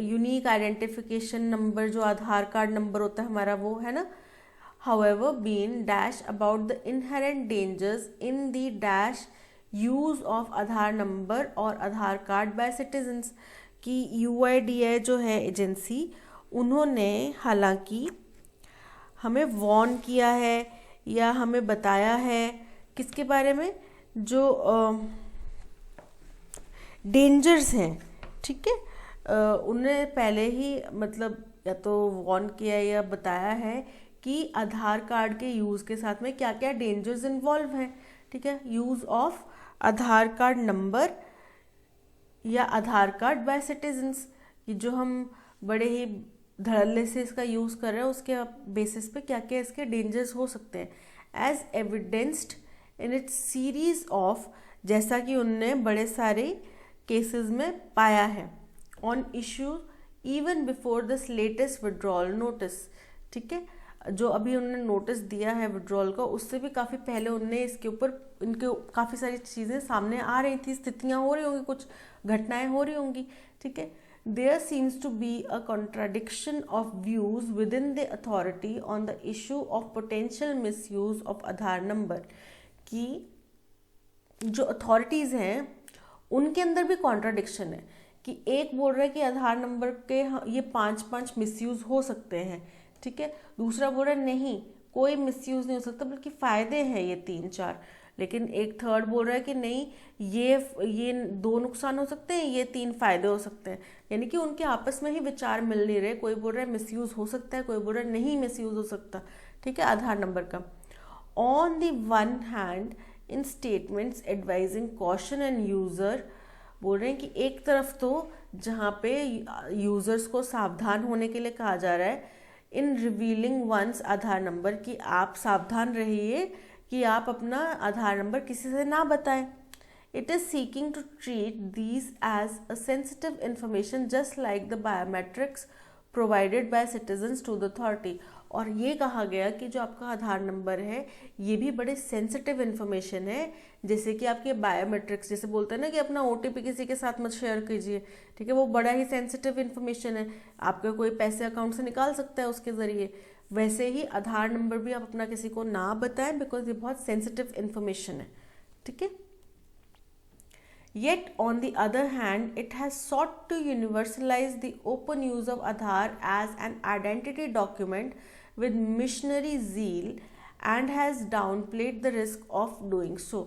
यूनिक आइडेंटिफिकेशन नंबर, जो आधार कार्ड नंबर होता है हमारा वो है ना। However, been dash about the inherent dangers in the dash use of Aadhaar number और आधार कार्ड by citizens, कि UIDI जो है एजेंसी, उन्होंने हालांकि हमें वॉर्न किया है या हमें बताया है किसके बारे में, जो डेंजर्स हैं, ठीक है, उन्हें पहले ही मतलब या तो वॉर्न किया या बताया है कि आधार कार्ड के यूज़ के साथ में क्या क्या डेंजर्स इन्वॉल्व हैं, ठीक है। Use of Aadhaar card number या आधार कार्ड बाय सिटीजन्स, ये जो हम बड़े ही धड़ल्ले से इसका यूज़ कर रहे हैं, उसके बेसिस पे क्या क्या इसके डेंजर्स हो सकते हैं। As evidenced in its series of, जैसा कि उनने बड़े सारे केसेस में पाया है, on issue even before this latest withdrawal notice, ठीक है। जो अभी उन्होंने नोटिस दिया है विड्रॉल का, उससे भी काफ़ी पहले उनने इसके ऊपर, इनके काफ़ी सारी चीज़ें सामने आ रही थी, स्थितियाँ हो रही होंगी, कुछ घटनाएं हो रही होंगी, ठीक है। There seems to be a contradiction of views within the authority on the issue of potential misuse of Aadhaar number, कि जो अथॉरिटीज़ हैं उनके अंदर भी कॉन्ट्राडिक्शन है, कि एक बोल रहा है कि आधार नंबर के ये 5 मिसयूज़ हो सकते हैं, ठीक है, दूसरा बोल रहा है नहीं कोई मिसयूज़ नहीं हो सकता बल्कि फ़ायदे हैं ये 3-4, लेकिन एक थर्ड बोल रहा है कि नहीं ये 2 नुकसान हो सकते हैं, ये 3 फायदे हो सकते हैं। यानी कि उनके आपस में ही विचार मिल नहीं रहे, कोई बोल रहा है मिसयूज़ हो सकता है, कोई बोल रहा है नहीं मिसयूज़ हो सकता, ठीक है, आधार नंबर का। On the one hand in statements advising caution end user, बोल रहे हैं कि एक तरफ तो जहाँ पे यूज़र्स को सावधान होने के लिए कहा जा रहा है, इन रिवीलिंग वंस आधार नंबर, कि आप सावधान रहिए कि आप अपना आधार नंबर किसी से ना बताएं। It is seeking to treat these as a sensitive information just like the biometrics provided by citizens to the authority. और ये कहा गया कि जो आपका आधार नंबर है ये भी बड़े सेंसिटिव इन्फॉर्मेशन है, जैसे कि आपके बायोमेट्रिक्स, जैसे बोलते हैं ना कि अपना OTP किसी के साथ मत शेयर कीजिए, ठीक है, वो बड़ा ही सेंसिटिव इन्फॉर्मेशन है, आपका कोई पैसे अकाउंट से निकाल सकता है उसके ज़रिए। वैसे ही आधार नंबर भी आप अपना किसी को ना बताएं, बिकॉज ये बहुत सेंसिटिव इन्फॉर्मेशन है, ठीक है। Yet, on the other hand, it has sought to universalize the open use of Aadhaar as an identity document with missionary zeal and has downplayed the risk of doing so.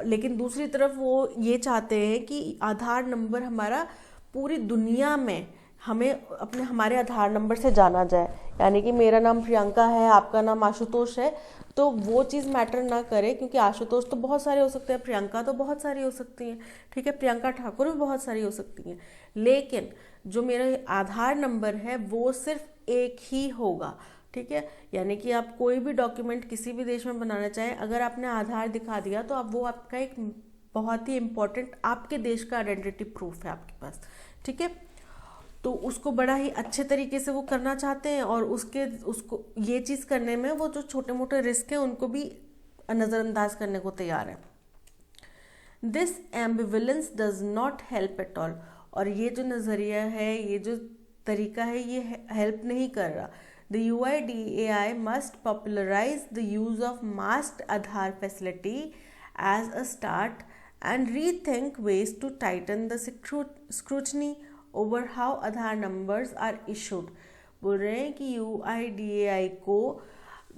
लेकिन दूसरी तरफ वो ये चाहते हैं कि आधार नंबर हमारा पूरी दुनिया में हमारे आधार नंबर से जाना जाए, यानी कि मेरा नाम प्रियंका है, आपका नाम आशुतोष है, तो वो चीज़ मैटर ना करे, क्योंकि आशुतोष तो बहुत सारे हो सकते हैं, प्रियंका तो बहुत सारी हो सकती हैं, ठीक है, प्रियंका ठाकुर भी बहुत सारी हो सकती हैं, लेकिन जो मेरा आधार नंबर है वो सिर्फ एक ही होगा, ठीक है। यानी कि आप कोई भी डॉक्यूमेंट किसी भी देश में बनाना चाहें, अगर आपने आधार दिखा दिया तो अब वो आपका एक बहुत ही इम्पोर्टेंट आपके देश का आइडेंटिटी प्रूफ है आपके पास, ठीक है। तो उसको बड़ा ही अच्छे तरीके से वो करना चाहते हैं, और उसको ये चीज़ करने में वो जो छोटे मोटे रिस्क हैं उनको भी नज़रअंदाज करने को तैयार है। This एम्बिवलेंस does not help at all, और ये जो नज़रिया है, ये जो तरीका है, ये हेल्प नहीं कर रहा। The UIDAI must popularise the use of masked Aadhaar facility as a start and rethink ways to tighten the scrutiny over how Aadhaar numbers are issued. बोल रहे हैं कि UIDAI को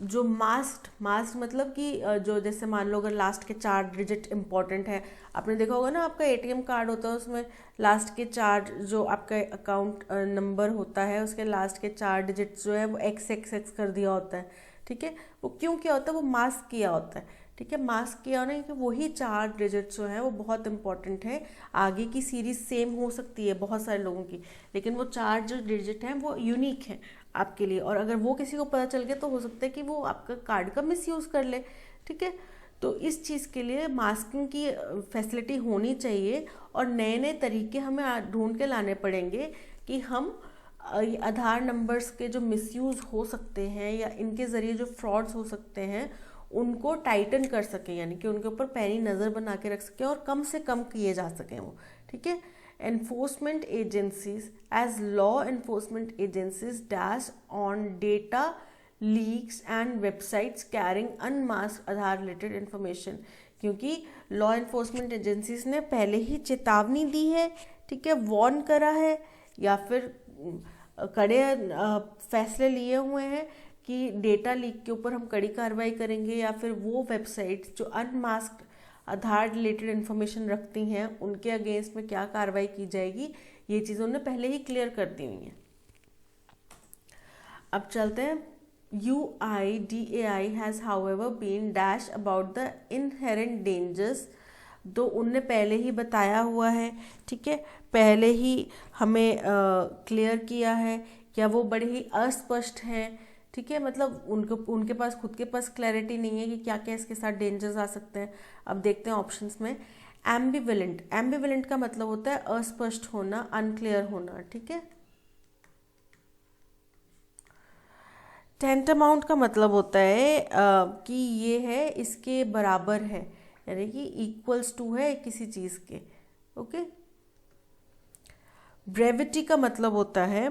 जो मास्क मतलब कि जो जैसे मान लो अगर लास्ट के 4 डिजिट इंपॉर्टेंट है, आपने देखा होगा ना, आपका ATM कार्ड होता है उसमें लास्ट के 4 जो आपका अकाउंट नंबर होता है उसके लास्ट के 4 डिजिट्स जो है वो XXX कर दिया होता है, ठीक है। वो क्यों किया होता है? वो मास्क किया होता है, ठीक है। मास्क किया होना कि वही 4 डिजिट्स जो है वो बहुत इंपॉर्टेंट है। आगे की सीरीज सेम हो सकती है बहुत सारे लोगों की, लेकिन वो 4 जो डिजिट हैं वो यूनिक है आपके लिए, और अगर वो किसी को पता चल गया तो हो सकता है कि वो आपका कार्ड का मिसयूज़ कर ले, ठीक है। तो इस चीज़ के लिए मास्किंग की फैसिलिटी होनी चाहिए और नए नए तरीके हमें ढूंढ के लाने पड़ेंगे कि हम आधार नंबर्स के जो मिसयूज़ हो सकते हैं या इनके ज़रिए जो फ्रॉड्स हो सकते हैं उनको टाइटन कर सकें, यानी कि उनके ऊपर पैनी नज़र बना के रख सकें और कम से कम किए जा सकें वो, ठीक है। Enforcement agencies as law enforcement agencies dash on data leaks and websites carrying unmasked Aadhaar related information, क्योंकि लॉ एनफोर्समेंट एजेंसीज ने पहले ही चेतावनी दी है, ठीक है, वार्न करा है या फिर कड़े फैसले लिए हुए हैं कि डेटा लीक के ऊपर हम कड़ी कार्रवाई करेंगे, या फिर वो वेबसाइट्स जो अनमास्क्ड आधार रिलेटेड इन्फॉर्मेशन रखती हैं उनके अगेंस्ट में क्या कार्रवाई की जाएगी, ये चीज़ उन्होंने पहले ही क्लियर कर दी हुई है। अब चलते हैं। UIDAI has however been dash about the inherent dangers, तो उनने पहले ही बताया हुआ है, ठीक है, पहले ही हमें क्लियर किया है, या वो बड़े ही अस्पष्ट हैं, ठीक है, मतलब उनके पास खुद के पास क्लैरिटी नहीं है कि क्या क्या इसके साथ डेंजर्स आ सकते हैं। अब देखते हैं ऑप्शंस में। एम्बिवेलेंट का मतलब होता है अस्पष्ट होना, अनक्लियर होना, ठीक है। टेंटामाउंट का मतलब होता है कि ये है इसके बराबर है, यानी कि इक्वल्स टू है किसी चीज़ के, ओके। ब्रेविटी का मतलब होता है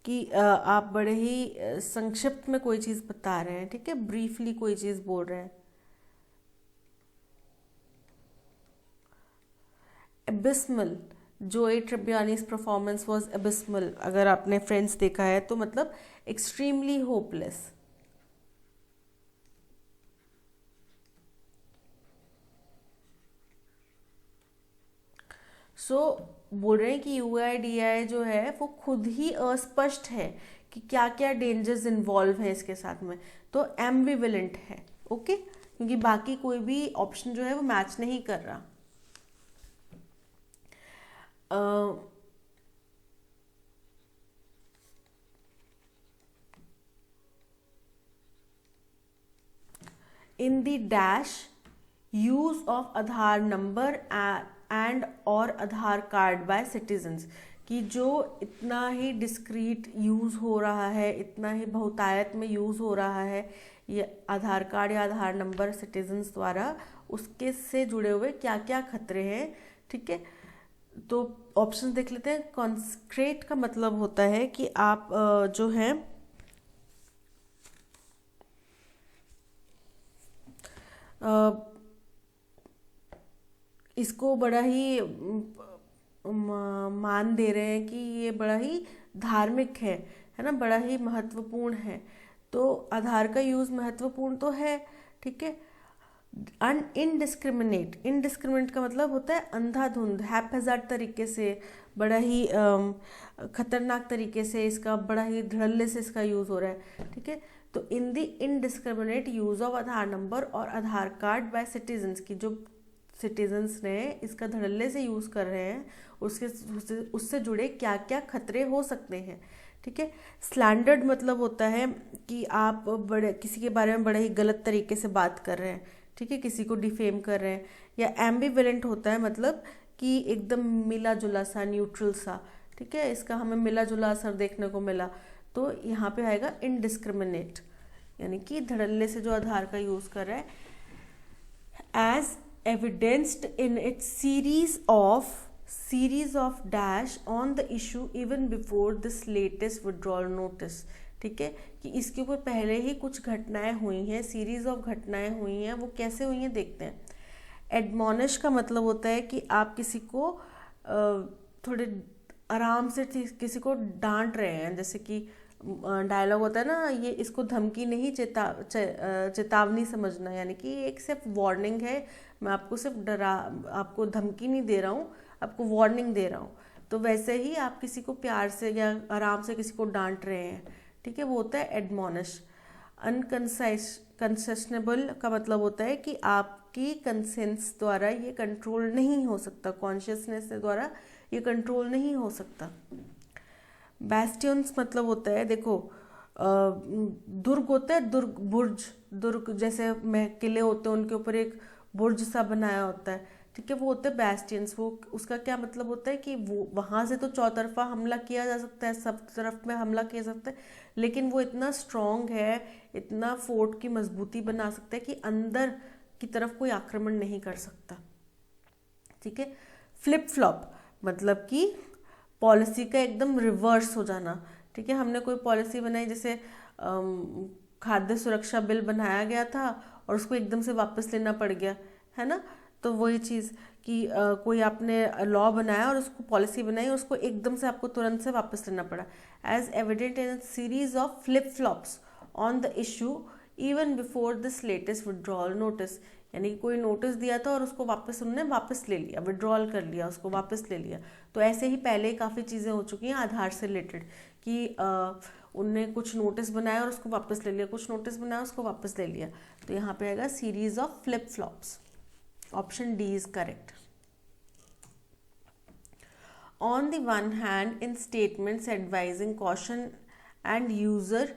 कि आप बड़े ही संक्षिप्त में कोई चीज़ बता रहे हैं, ठीक है, ब्रीफली कोई चीज़ बोल रहे हैं। Abysmal, Joey Tribbiani's performance was abysmal, अगर आपने फ्रेंड्स देखा है तो मतलब एक्सट्रीमली होपलेस। बोल रहे हैं कि UIDAI जो है वो खुद ही अस्पष्ट है कि क्या क्या डेंजर्स इन्वॉल्व है इसके साथ में, तो एम्बिवेलेंट है, ओके, क्योंकि बाकी कोई भी ऑप्शन जो है वो मैच नहीं कर रहा। In the dash use of Aadhaar number and और आधार कार्ड बाय सिटीजन्स, कि जो इतना ही डिस्क्रीट यूज़ हो रहा है, इतना ही बहुतायत में यूज़ हो रहा है ये आधार कार्ड या आधार नंबर सिटीजन्स द्वारा, उसके से जुड़े हुए क्या क्या खतरे हैं, ठीक है। तो ऑप्शन देख लेते हैं। कॉन्क्रीट का मतलब होता है कि आप जो है इसको बड़ा ही मान दे रहे हैं कि ये बड़ा ही धार्मिक है ना, बड़ा ही महत्वपूर्ण है, तो आधार का यूज़ महत्वपूर्ण तो है, ठीक है। इनडिस्क्रिमिनेट का मतलब होता है अंधाधुंध, हैप्पैज़ार्ड तरीके से, बड़ा ही खतरनाक तरीके से इसका, बड़ा ही धड़ल्ले से इसका यूज़ हो रहा है, ठीक है। तो in the indiscriminate use of Aadhaar number और आधार कार्ड बाय सिटीजन्स, की जो सिटीजन्स ने इसका धड़ल्ले से यूज़ कर रहे हैं उससे जुड़े क्या क्या खतरे हो सकते हैं, ठीक है। स्लैंडर्ड मतलब होता है कि आप बड़े किसी के बारे में बड़े ही गलत तरीके से बात कर रहे हैं, ठीक है, किसी को डिफेम कर रहे हैं। या एम्बिवेलेंट होता है मतलब कि एकदम मिला जुला सा, न्यूट्रल सा, ठीक है, इसका हमें मिला जुला असर देखने को मिला, तो यहाँ पे आएगा इनडिस्क्रिमिनेट, यानी कि धड़ल्ले से जो आधार का यूज़ कर रहा है। As evidenced in its series of dash on the issue even before this latest withdrawal notice, ठीक है, कि इसके ऊपर पहले ही कुछ घटनाएं हुई हैं, सीरीज ऑफ घटनाएं हुई हैं, वो कैसे हुई हैं देखते हैं। एडमोनिश का मतलब होता है कि आप किसी को थोड़े आराम से किसी को डांट रहे हैं, जैसे कि डायलॉग होता है ना, ये इसको धमकी नहीं चेतावनी समझना, यानी कि एक सिर्फ वार्निंग है, मैं आपको सिर्फ आपको धमकी नहीं दे रहा हूँ, आपको वार्निंग दे रहा हूँ। तो वैसे ही आप किसी को प्यार से या आराम से किसी को डांट रहे हैं, ठीक है, वो होता है एडमोनिश। अनकंसेशनेबल का मतलब होता है कि आपकी कंसेंस द्वारा ये कंट्रोल नहीं हो सकता, कॉन्शियसनेस द्वारा ये कंट्रोल नहीं हो सकता। बैस्टियंस मतलब होता है, देखो दुर्ग होता है, दुर्ग जैसे किले होते हैं उनके ऊपर एक बुर्ज सा बनाया होता है, ठीक है, वो होते हैं बैस्टियंस। वो उसका क्या मतलब होता है कि वो वहाँ से तो चौतरफा हमला किया जा सकता है, सब तरफ में हमला किया जा सकता है, लेकिन वो इतना स्ट्रॉन्ग है, इतना फोर्ट की मजबूती बना सकता है कि अंदर की तरफ कोई आक्रमण नहीं कर सकता, ठीक है। फ्लिप फ्लॉप मतलब कि पॉलिसी का एकदम रिवर्स हो जाना, ठीक है। हमने कोई पॉलिसी बनाई, जैसे खाद्य सुरक्षा बिल बनाया गया था और उसको एकदम से वापस लेना पड़ गया, है ना। तो वही चीज़ कि कोई आपने लॉ बनाया और उसको पॉलिसी बनाई और उसको एकदम से आपको तुरंत से वापस लेना पड़ा, as evident in series of flip flops on the issue even before this latest withdrawal notice. यानी कि कोई नोटिस दिया था और उसको वापस उन्होंने वापस ले लिया, विड्रॉल कर लिया, उसको वापस ले लिया। तो ऐसे ही पहले काफ़ी चीज़ें हो चुकी हैं आधार से रिलेटेड कि उनने कुछ नोटिस बनाया और उसको वापस ले लिया, कुछ नोटिस बनाया उसको वापस ले लिया। तो यहाँ पे आएगा series of flip flops. Option D is correct. On the one hand in statements advising caution and user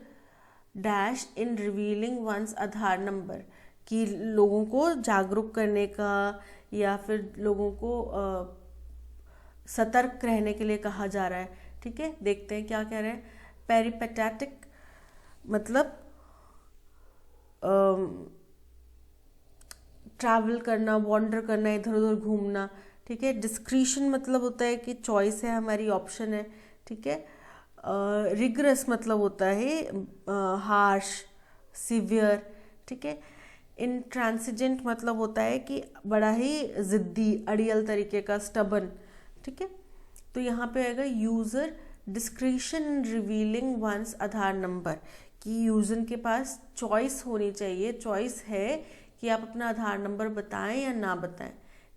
dash in revealing one's Aadhaar number, कि लोगों को जागरूक करने का या फिर लोगों को सतर्क रहने के लिए कहा जा रहा है, ठीक है। देखते हैं क्या कह रहे हैं। पेरिपेटेटिक मतलब ट्रैवल करना, वॉन्डर करना, इधर उधर घूमना, ठीक है। डिस्क्रीशन मतलब होता है कि चॉइस है हमारी, ऑप्शन है, ठीक है। रिगरस मतलब होता है हार्श, सिवियर, ठीक है। इंट्रांसिजेंट मतलब होता है कि बड़ा ही जिद्दी, अड़ियल तरीके का, स्टबन, ठीक है। तो यहाँ पे आएगा यूजर डिस्क्रिशन इन रिवीलिंग वंस आधार नंबर, कि यूजर के पास चॉइस होनी चाहिए, चॉइस है कि आप अपना आधार नंबर बताएं या ना बताएं,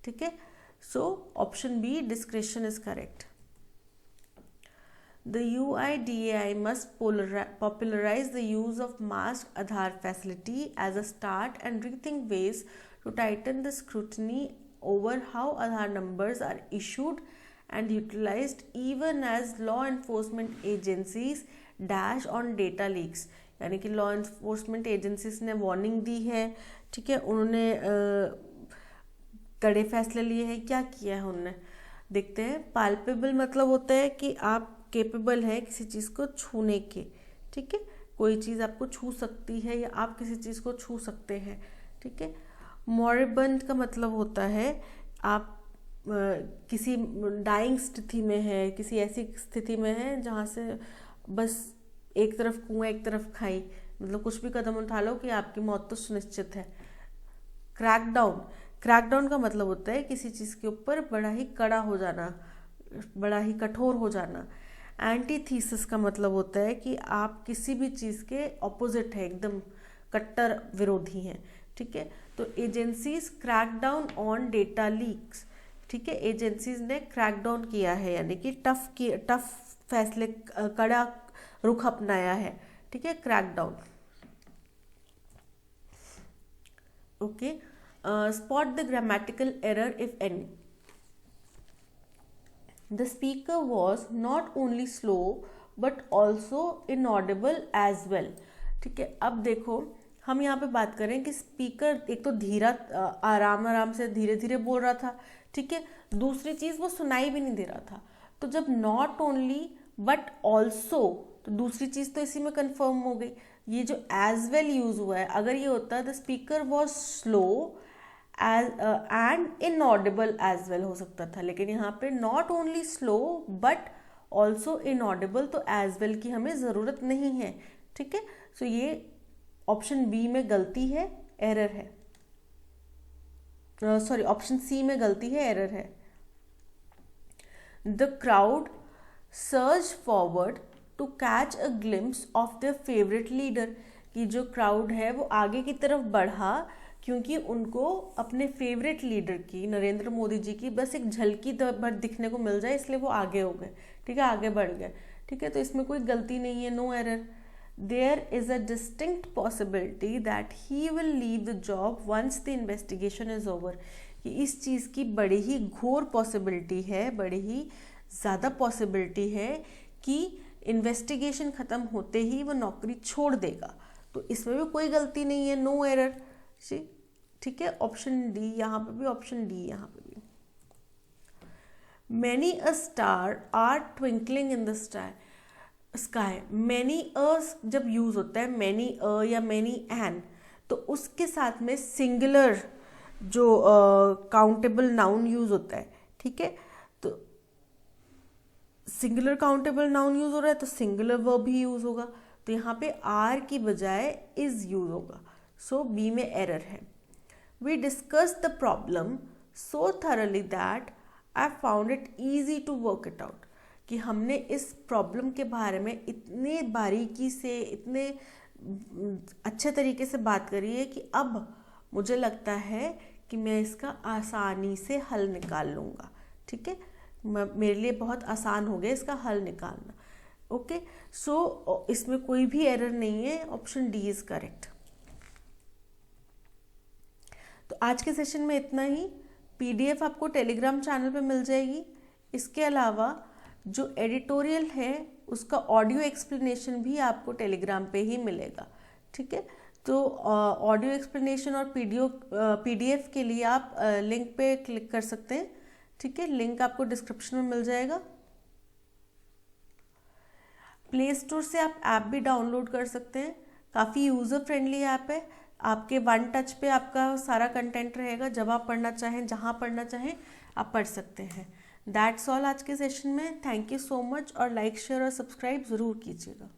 ठीक है। सो option B discretion is correct. The UIDAI must popularize the use of masked Aadhaar facility as a start and rethink ways to tighten the scrutiny over how Aadhaar numbers are issued and utilized, even as law enforcement agencies dash on data leaks। यानी कि law enforcement agencies ने warning दी है, ठीक है, उन्होंने कड़े फैसले लिए हैं। क्या किया है उन्होंने, देखते हैं। पाल्पेबल मतलब होता है कि आप केपेबल है किसी चीज़ को छूने के, ठीक है, कोई चीज़ आपको छू सकती है या आप किसी चीज़ को छू सकते हैं, ठीक है। मॉरिबंड का मतलब होता है आप किसी डाइंग स्थिति में है, किसी ऐसी स्थिति में है जहाँ से बस एक तरफ कुआं एक तरफ खाई, मतलब कुछ भी कदम उठा लो कि आपकी मौत तो सुनिश्चित है। क्रैकडाउन का मतलब होता है किसी चीज़ के ऊपर बड़ा ही कड़ा हो जाना, बड़ा ही कठोर हो जाना। एंटीथीसिस का मतलब होता है कि आप किसी भी चीज़ के ऑपोजिट है, एकदम कट्टर विरोधी हैं, ठीक है। तो agencies crackdown on data leaks, ठीक है, एजेंसीज ने क्रैकडाउन किया है, यानी कि टफ फैसले, कड़ा रुख अपनाया है, ठीक है, crackdown. Okay, spot the grammatical error if any. The speaker was not only slow but also inaudible as well, ठीक है। अब देखो हम यहाँ पे बात करें कि स्पीकर एक तो धीरा, आराम से धीरे धीरे बोल रहा था, ठीक है, दूसरी चीज़ वो सुनाई भी नहीं दे रहा था। तो जब नॉट ओनली बट ऑल्सो, तो दूसरी चीज़ तो इसी में कंफर्म हो गई। ये जो एज वेल यूज हुआ है, अगर ये होता the speaker was slow and inaudible as well हो सकता था, लेकिन यहाँ पे not only slow but also inaudible, तो एज वेल की हमें ज़रूरत नहीं है, ठीक है। सो ये ऑप्शन बी में गलती है, एरर है, सॉरी ऑप्शन सी में गलती है, एरर है। The crowd surge forward to catch a glimpse of their favourite leader, कि जो क्राउड है वो आगे की तरफ बढ़ा क्योंकि उनको अपने फेवरेट लीडर की, नरेंद्र मोदी जी की बस एक झलकी भर दिखने को मिल जाए, इसलिए वो आगे हो गए, ठीक है, आगे बढ़ गए, ठीक है। तो इसमें कोई गलती नहीं है, no error. There is a distinct possibility that he will leave the job once the investigation is over, कि इस चीज़ की बड़ी ही घोर पॉसिबिलिटी है, बड़ी ही ज़्यादा पॉसिबिलिटी है कि इन्वेस्टिगेशन ख़त्म होते ही वो नौकरी छोड़ देगा, तो इसमें भी कोई गलती नहीं है, नो एरर। ठीक है, ऑप्शन डी यहाँ पे भी, ऑप्शन डी यहाँ पे भी। Many a star are twinkling in the sky. Many a जब यूज होता है, मैनी अ या मैनी एन, तो उसके साथ में सिंगुलर जो काउंटेबल नाउन यूज होता है। ठीक है, तो सिंगुलर काउंटेबल नाउन यूज हो रहा है तो सिंगुलर वर्ब भी यूज होगा, तो यहाँ पे आर की बजाय इज यूज होगा। सो बी में एरर है। We discuss the problem so thoroughly that I found it easy to work it out, कि हमने इस प्रॉब्लम के बारे में इतने बारीकी से, इतने अच्छे तरीके से बात करी है कि अब मुझे लगता है कि मैं इसका आसानी से हल निकाल लूँगा। ठीक है, मेरे लिए बहुत आसान हो गया इसका हल निकालना। ओके, सो इसमें कोई भी एरर नहीं है, ऑप्शन डी इज करेक्ट। तो आज के सेशन में इतना ही। पीडीएफ आपको टेलीग्राम चैनल पे मिल जाएगी। इसके अलावा जो एडिटोरियल है उसका ऑडियो एक्सप्लेनेशन भी आपको टेलीग्राम पे ही मिलेगा। ठीक है, तो ऑडियो एक्सप्लेनेशन और पीडीएफ के लिए आप लिंक पे क्लिक कर सकते हैं। ठीक है, लिंक आपको डिस्क्रिप्शन में मिल जाएगा। प्ले स्टोर से आप ऐप भी डाउनलोड कर सकते हैं, काफ़ी यूज़र फ्रेंडली ऐप है। आपके वन टच पे आपका सारा कंटेंट रहेगा, जब आप पढ़ना चाहें, जहाँ पढ़ना चाहें आप पढ़ सकते हैं। दैट्स ऑल आज के सेशन में। थैंक यू सो मच, और लाइक शेयर और सब्सक्राइब ज़रूर कीजिएगा।